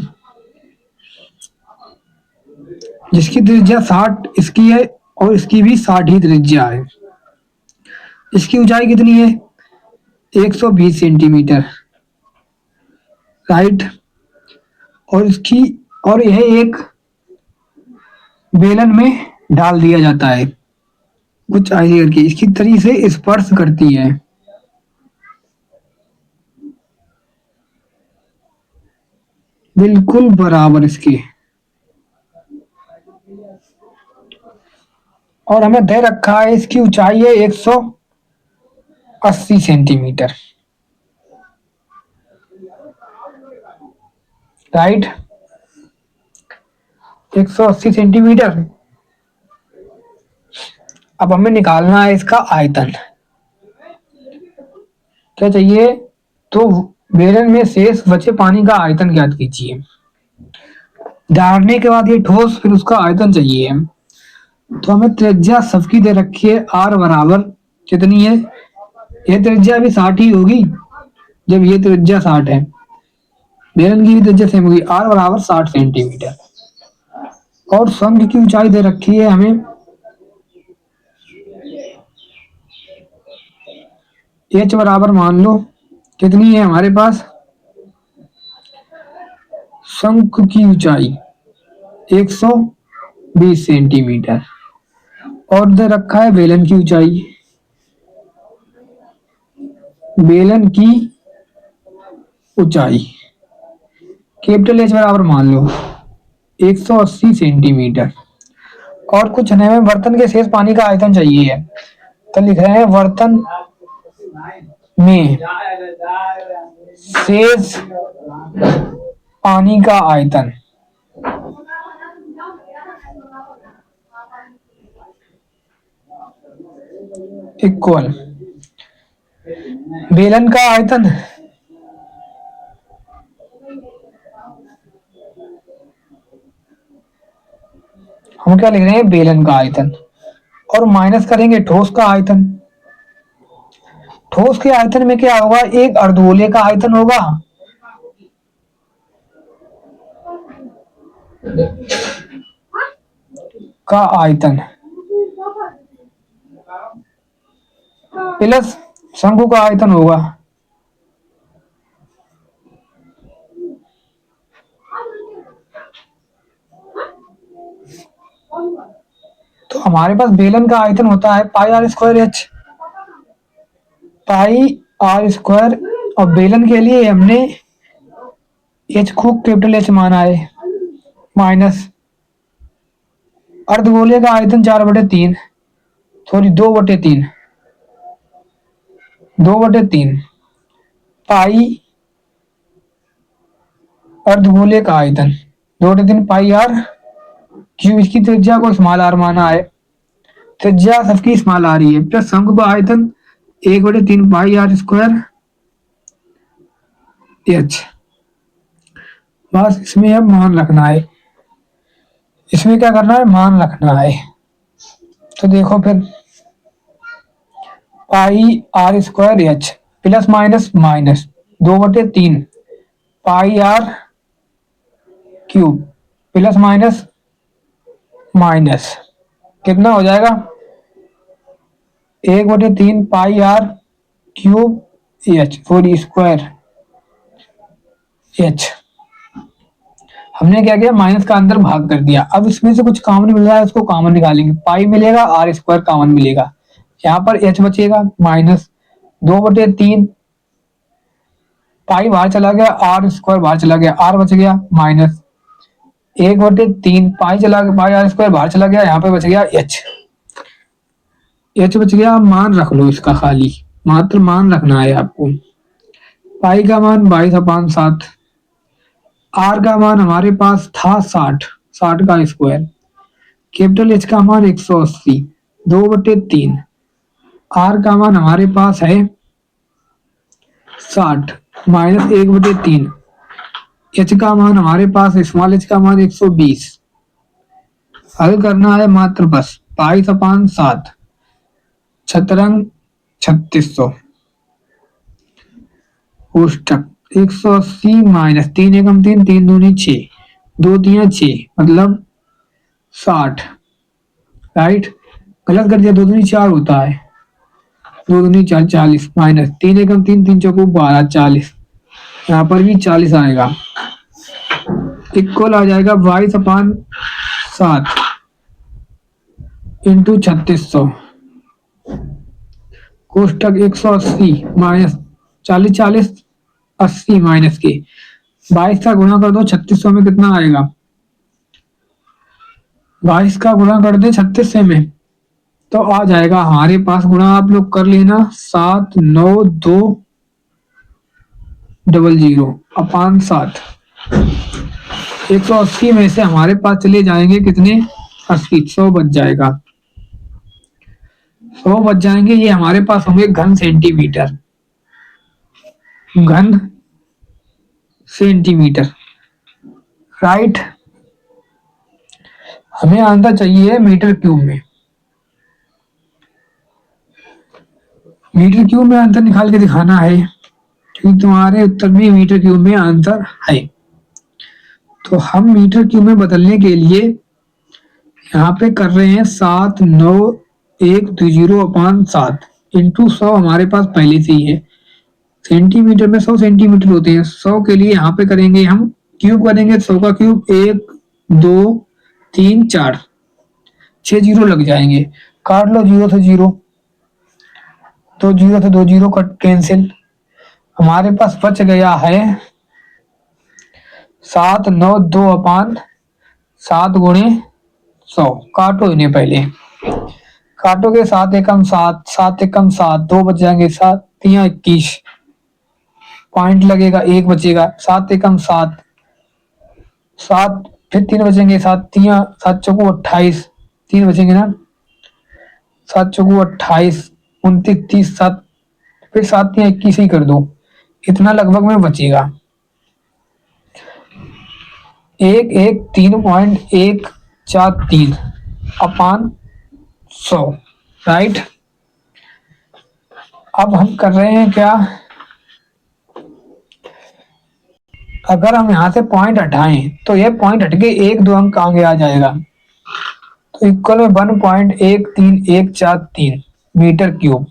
जिसकी त्रिज्या 60 इसकी है और इसकी भी 60 ही त्रिज्या है। इसकी ऊंचाई कितनी है 120 सेंटीमीटर, राइट, और इसकी और यह एक बेलन में डाल दिया जाता है कुछ ऐसे करके, इसकी तरी से स्पर्श करती है। बिल्कुल बराबर इसके, और हमें दे रखा है इसकी ऊंचाई है 180 सेंटीमीटर, राइट, 180 सेंटीमीटर। अब हमें निकालना है इसका आयतन, क्या चाहिए तो बेलन में शेष बचे पानी का आयतन ज्ञात कीजिए। डालने के बाद ये ठोस फिर उसका आयतन चाहिए, तो हमें त्रिज्या सबकी दे रखी है आर बराबर कितनी है, ये त्रिज्या भी 60 ही होगी जब ये त्रिज्या 60 है, बेलन की भी त्रिज्या सेम होगी, आर बराबर 60 सेंटीमीटर। और शंख की ऊंचाई दे रखी है हमें एच बराबर मान लो कितनी है हमारे पास, शंख की ऊंचाई 120 सेंटीमीटर। और दे रखा है बेलन की ऊंचाई, बेलन की ऊंचाई कैपिटल एच बराबर मान लो 180 सेंटीमीटर। और कुछ नहीं, हमें बर्तन के शेष पानी का आयतन चाहिए है, तो लिख रहे हैं बर्तन में शेष पानी का आयतन इक्वल बेलन का आयतन हम क्या लिख रहे हैं, बेलन का आयतन, और माइनस करेंगे ठोस का आयतन। ठोस के आयतन में क्या होगा, एक अर्धगोले का आयतन होगा का आयतन प्लस शंकु का आयतन होगा। तो हमारे पास बेलन का आयतन होता है pi R square H, pi R square, और बेलन के लिए हमने एच को कैपिटल एच माना है, माइनस अर्धगोले का आयतन 4/3, सॉरी 2/3, 2/3 पाई अर्धगोले का आयतन 2/3 पाई आर क्यूब, इसकी त्रिज्या को स्मॉल आर माना है, त्रिज्या सबकी स्मॉल आर ही है, प्लस शंकु का आयतन 1/3 पाई आर स्क्वायर एच। बस इसमें अब मान रखना है, इसमें क्या करना है, मान रखना है। तो देखो फिर pi R square H plus minus minus 2/3 pi R cube plus minus minus कितना हो जाएगा, 1/3 pi R cube H sorry square H. हमने क्या किया, माइनस का अंदर भाग कर दिया। अब इसमें से कुछ कॉमन मिल रहा है, उसको कॉमन निकालेंगे, पाई मिलेगा, आर स्क्वायर कॉमन मिलेगा, यहाँ पर एच बचेगा, माइनस 2/3 पाई बाहर चला गया, आर स्क्वायर बाहर चला गया, आर बच गया, माइनस 1/3 पाई चला गया, पाई आर स्क्वायर बाहर चला गया, यहाँ पे बच गया एच, एच बच गया। मान रख लो इसका, खाली मात्र मान रखना है आपको। पाई का मान 22/7, आर का मान हमारे पास था 60, 60 का स्क्वायर, कैपिटल एच का मान 180, 2/3 आर का मान हमारे पास है 60 माइनस 1/3 एच का मान हमारे पास, स्मॉल एच का मान 120। हल करना है मात्र बस, 22/7 छतरंग 3600 कोष्टक 180 माइनस 3 एकम 3, 3 दूनी 6, 2 3 6 मतलब 60, राइट, गलत कर दिया, 2 दूनी 4 होता है, 2 दूनी 4 40 माइनस 3 एकम 3, 3 चौको 12 40, यहाँ पर भी 40 आएगा, इक्वल आ जाएगा 22/7 इंटू 3600 कोष्टक 180 माइनस 40 40 80 माइनस के 22 का गुणा कर दो 3600 में, कितना आएगा, 22 का गुणा कर दे 3600 में तो आ जाएगा हमारे पास, गुणा आप लोग कर लेना, 79200/7, 180 में से हमारे पास चले जाएंगे कितने, 80, 100 बच जाएगा, 100 बच जाएंगे, ये हमारे पास होंगे घन सेंटीमीटर, घन सेंटीमीटर, राइट। हमें आंसर चाहिए मीटर क्यूब में। मीटर क्यूब में आंसर निकाल के दिखाना है, क्योंकि तुम्हारे उत्तर में मीटर क्यूब में आंसर है। तो हम मीटर क्यूब में बदलने के लिए यहाँ पे कर रहे हैं 79120/7 इंटू 100 हमारे पास पहले से ही है। सेंटीमीटर में 100 सेंटीमीटर होते हैं, 100 के लिए यहाँ पे करेंगे हम क्यूब करेंगे, 100 का क्यूब 1 2 3 4 6 जीरो लग जाएंगे। काट लो जीरो से जीरो, तो जीरो से दो जीरो कट कैंसिल। हमारे पास बच गया है 792/7 काटो इन्हें पहले, काटोगे 7 एकम 7, 7 एकम 7, 2 बच जाएंगे, 7 तिया 21, पॉइंट लगेगा, 1 बचेगा, 7 एकम 7, 7 फिर 3 बचेंगे, 7 तिया 7 चौको 28, 3 बचेंगे ना, 7 चौको 28, 29 30 7, फिर 7 तिया 21 ही कर दो, इतना लगभग में बचेगा। 113.143 अपान 100, राइट। अब हम कर रहे हैं क्या, अगर हम यहाँ से पॉइंट हटाएं तो ये पॉइंट हटके 1-2 अंक आगे आ जाएगा, तो इक्वल में 1.13143 मीटर क्यूब।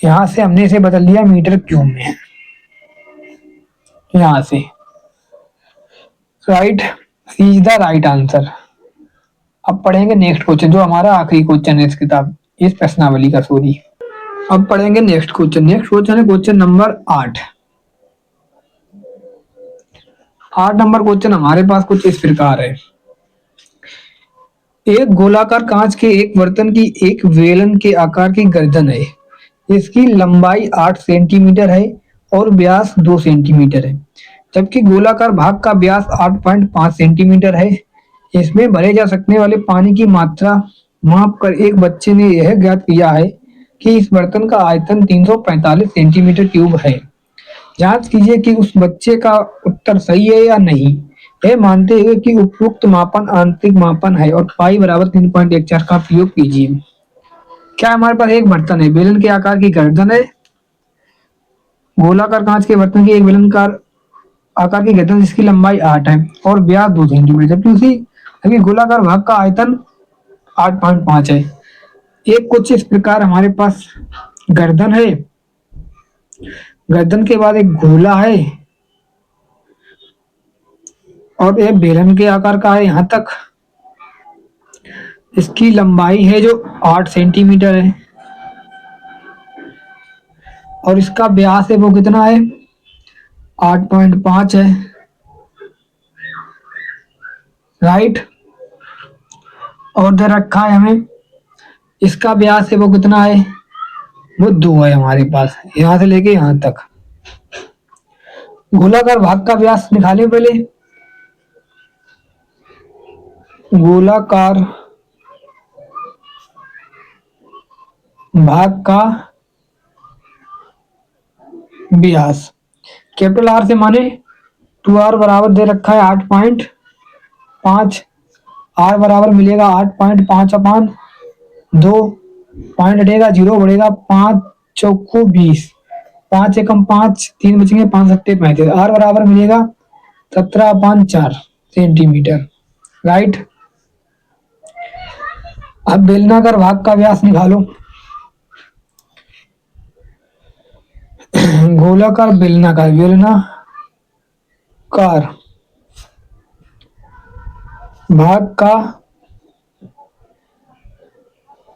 यहां से हमने इसे बदल दिया मीटर क्यूब में, यहां से, right. Is the right answer. अब पढ़ेंगे नेक्स्ट क्वेश्चन, जो हमारा आखिरी क्वेश्चन है इस किताब, इस प्रश्नावली का, सॉरी। अब पढ़ेंगे नेक्स्ट क्वेश्चन। नेक्स्ट क्वेश्चन है क्वेश्चन नंबर 8। 8 नंबर क्वेश्चन हमारे पास कुछ इस प्रकार है। एक गोलाकार कांच के एक बर्तन की एक वेलन के आकार की गर्दन है। इसकी लंबाई 8 सेंटीमीटर है और व्यास 2 सेंटीमीटर है, जबकि गोलाकार भाग का व्यास 8.5 सेंटीमीटर है। इसमें भरे जा सकने वाले पानी की मात्रा माप कर एक बच्चे ने यह ज्ञात किया है कि इस बर्तन का आयतन 345 सेंटीमीटर क्यूब है। जांच कीजिए कि उस बच्चे का उत्तर सही है या नहीं, यह मानते हुए कि उपयुक्त मापन आंतरिक मापन है और पाई बराबर 3.14 का प्रयोग कीजिए। क्या हमारे पास एक बर्तन है, बेलन के आकार की गर्दन है, गोलाकार कांच के बर्तन की एक बेलनकार आकार की गर्दन जिसकी लंबाई 8 है और व्यास 2 सेंटीमीटर, जबकि गोलाकार भाग का आयतन 8.5 है। एक कुछ इस प्रकार हमारे पास गर्दन है, गर्दन के बाद एक गोला है और एक बेलन के आकार का है यहां तक। इसकी लंबाई है जो 8 सेंटीमीटर है और इसका व्यास है वो कितना है, 8.5 है, राइट। और दे रखा है हमें इसका व्यास है वो कितना है, वो 2 है हमारे पास, यहां से लेके यहां तक। गोलाकार भाग का व्यास निकालें पहले। गोलाकार भाग का व्यास कैपिटल आर से माने 2r बराबर दे रखा है 8.5, आर बराबर मिलेगा 8.5 अपान 2, पॉइंट हटेगा 0 बढ़ेगा, 5 चौको 20, 5 एकम 5, 3 बचेंगे, 5 सत्ते 35, आर बराबर मिलेगा 17/4 सेंटीमीटर, राइट। अब बेलनाकार भाग का व्यास निकालो। गोलाकार बेलनाकार, बेलनाकार भाग का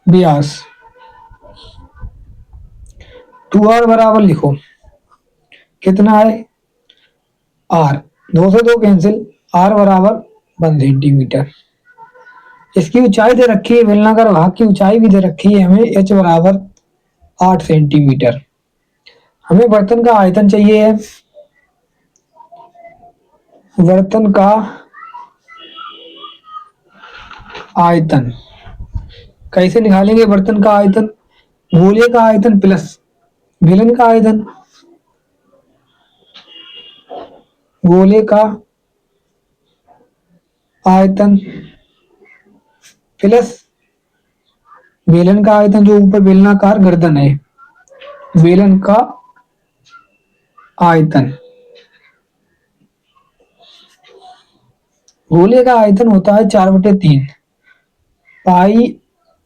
व्यास 2r बराबर लिखो कितना है, r, 2 से 2 कैंसिल, r बराबर 1 सेंटीमीटर। इसकी ऊंचाई दे रखी है, बेलनाकार भाग की ऊंचाई भी दे रखी है हमें, h बराबर 8 सेंटीमीटर। हमें बर्तन का आयतन चाहिए है, बर्तन का आयतन कैसे निकालेंगे, बर्तन का आयतन गोले का आयतन प्लस बेलन का आयतन, गोले का आयतन प्लस बेलन का आयतन जो ऊपर बेलनाकार गर्दन है, बेलन का आयतन, गोले का आयतन होता है 4/3 पाई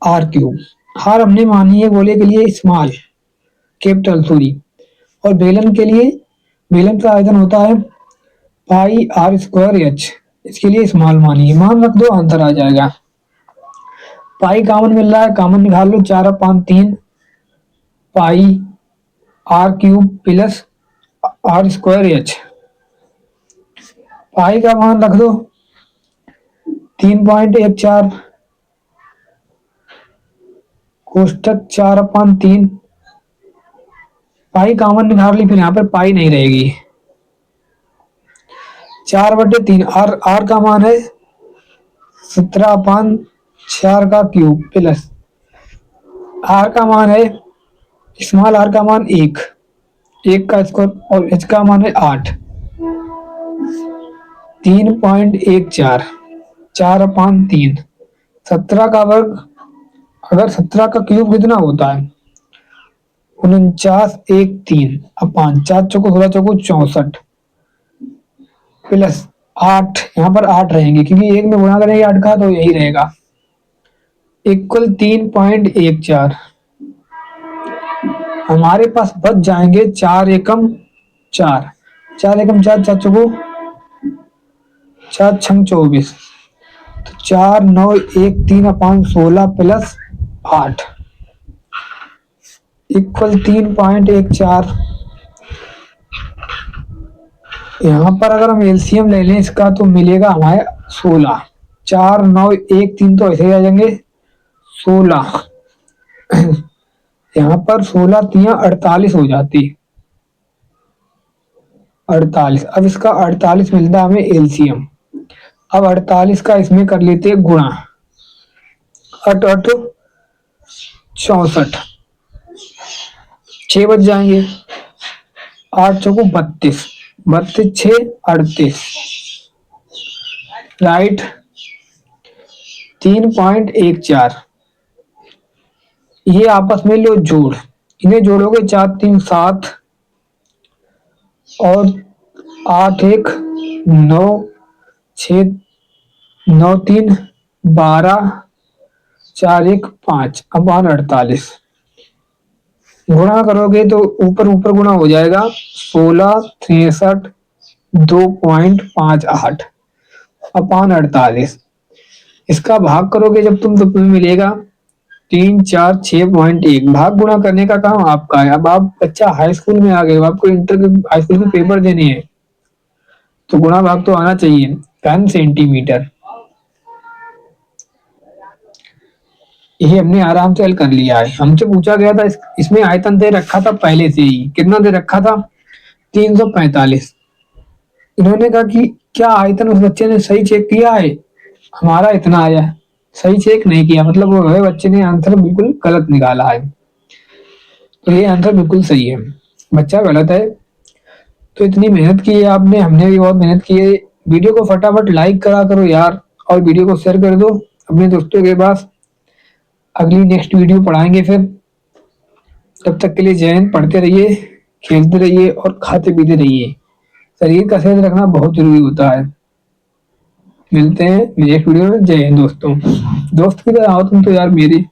आर क्यूब। हार हमने मानी है गोले के लिए स्मॉल, कैपिटल सॉरी, और बेलन के लिए, बेलन का आयतन होता है पाई आर स्क्वायर एच, इसके लिए स्मॉल मानी है। मान रख दो, आंसर आ जाएगा। पाई कॉमन मिल रहा है, कॉमन निकाल लो, 4/3 pi R cube plus R square H. Pi का मान रख दो 3.14 कोष्टक 4/3, पाई कॉमन निकाल ली, फिर यहाँ पर पाई नहीं रहेगी। 4/3 आर, आर का मान है 17/4 का क्यूब प्लस आर का मान है, स्मॉल आर का मान 1 का स्क्वायर और एच का मान है 8। 3.14 4/3 17 का वर्ग, अगर 17 का क्यूब कितना होता है 49 1 3 अपान 4 चौको 16 चौको 64 प्लस 8, यहाँ पर 8 रहेंगे क्योंकि एक में गुणा करेंगे 8 का तो यही रहेगा, इक्वल 3.14। हमारे पास बच जाएंगे 4 एकम 4, 4 एकम 4, 4 चौको 4 छंग 24, तो 4 9 1 3 अपान 16 प्लस 8 इक्वल 3.14। यहाँ पर अगर हम एलसीएम ले लें इसका तो मिलेगा हमारे 16, 4 9 1 3 तो ऐसे ही आ जाएंगे 16, यहाँ पर 16 3 48 हो जाती, 48। अब इसका 48 मिलता है हमें एलसीएम। अब 48 का इसमें कर लेते हैं गुणा, 8 8 64, 6 बच जाएंगे, 8 चौको 32, 32 6 38, राइट 3.14। ये आपस में लो जोड़, इन्हें जोड़ोगे 4 3 7 और 8 1 9 6 9 3 12 4 1 5 अपान 48। गुणा करोगे तो ऊपर ऊपर गुणा हो जाएगा, 16 63 2.58 अपान 48। इसका भाग करोगे जब तुम तो तुम्हें मिलेगा 3 4 6.1। भाग गुणा करने का काम आपका है। अब आप बच्चा हाई स्कूल में आ गए, आपको इंटर के हाई स्कूल के पेपर देने हैं तो गुणा भाग तो आना चाहिए। 10 सेंटीमीटर, ये हमने आराम से हल कर लिया है। हमसे पूछा गया था इसमें आयतन दे रखा था पहले से ही, कितना दे रखा था 345। इन्होंने कहा कि क्या आयतन उस बच्चे ने सही चेक किया है, हमारा इतना आया, सही चेक नहीं किया, मतलब वो है बच्चे ने आंसर बिल्कुल गलत निकाला है। तो ये आंसर बिल्कुल सही है, बच्चा गलत है। तो इतनी मेहनत की है आपने, हमने भी बहुत मेहनत की है। वीडियो को फटाफट लाइक करा करो यार, और वीडियो को शेयर कर दो अपने दोस्तों के पास। अगली नेक्स्ट वीडियो पढ़ाएंगे फिर, तब तक के लिए जय हिंद। पढ़ते रहिए, खेलते रहिए और खाते पीते रहिए। शरीर का सेहत रखना बहुत जरूरी होता है। मिलते हैं नेक्स्ट वीडियो में। जय हिंद दोस्तों। दोस्त की तरह आओ तुम तो यार मेरी।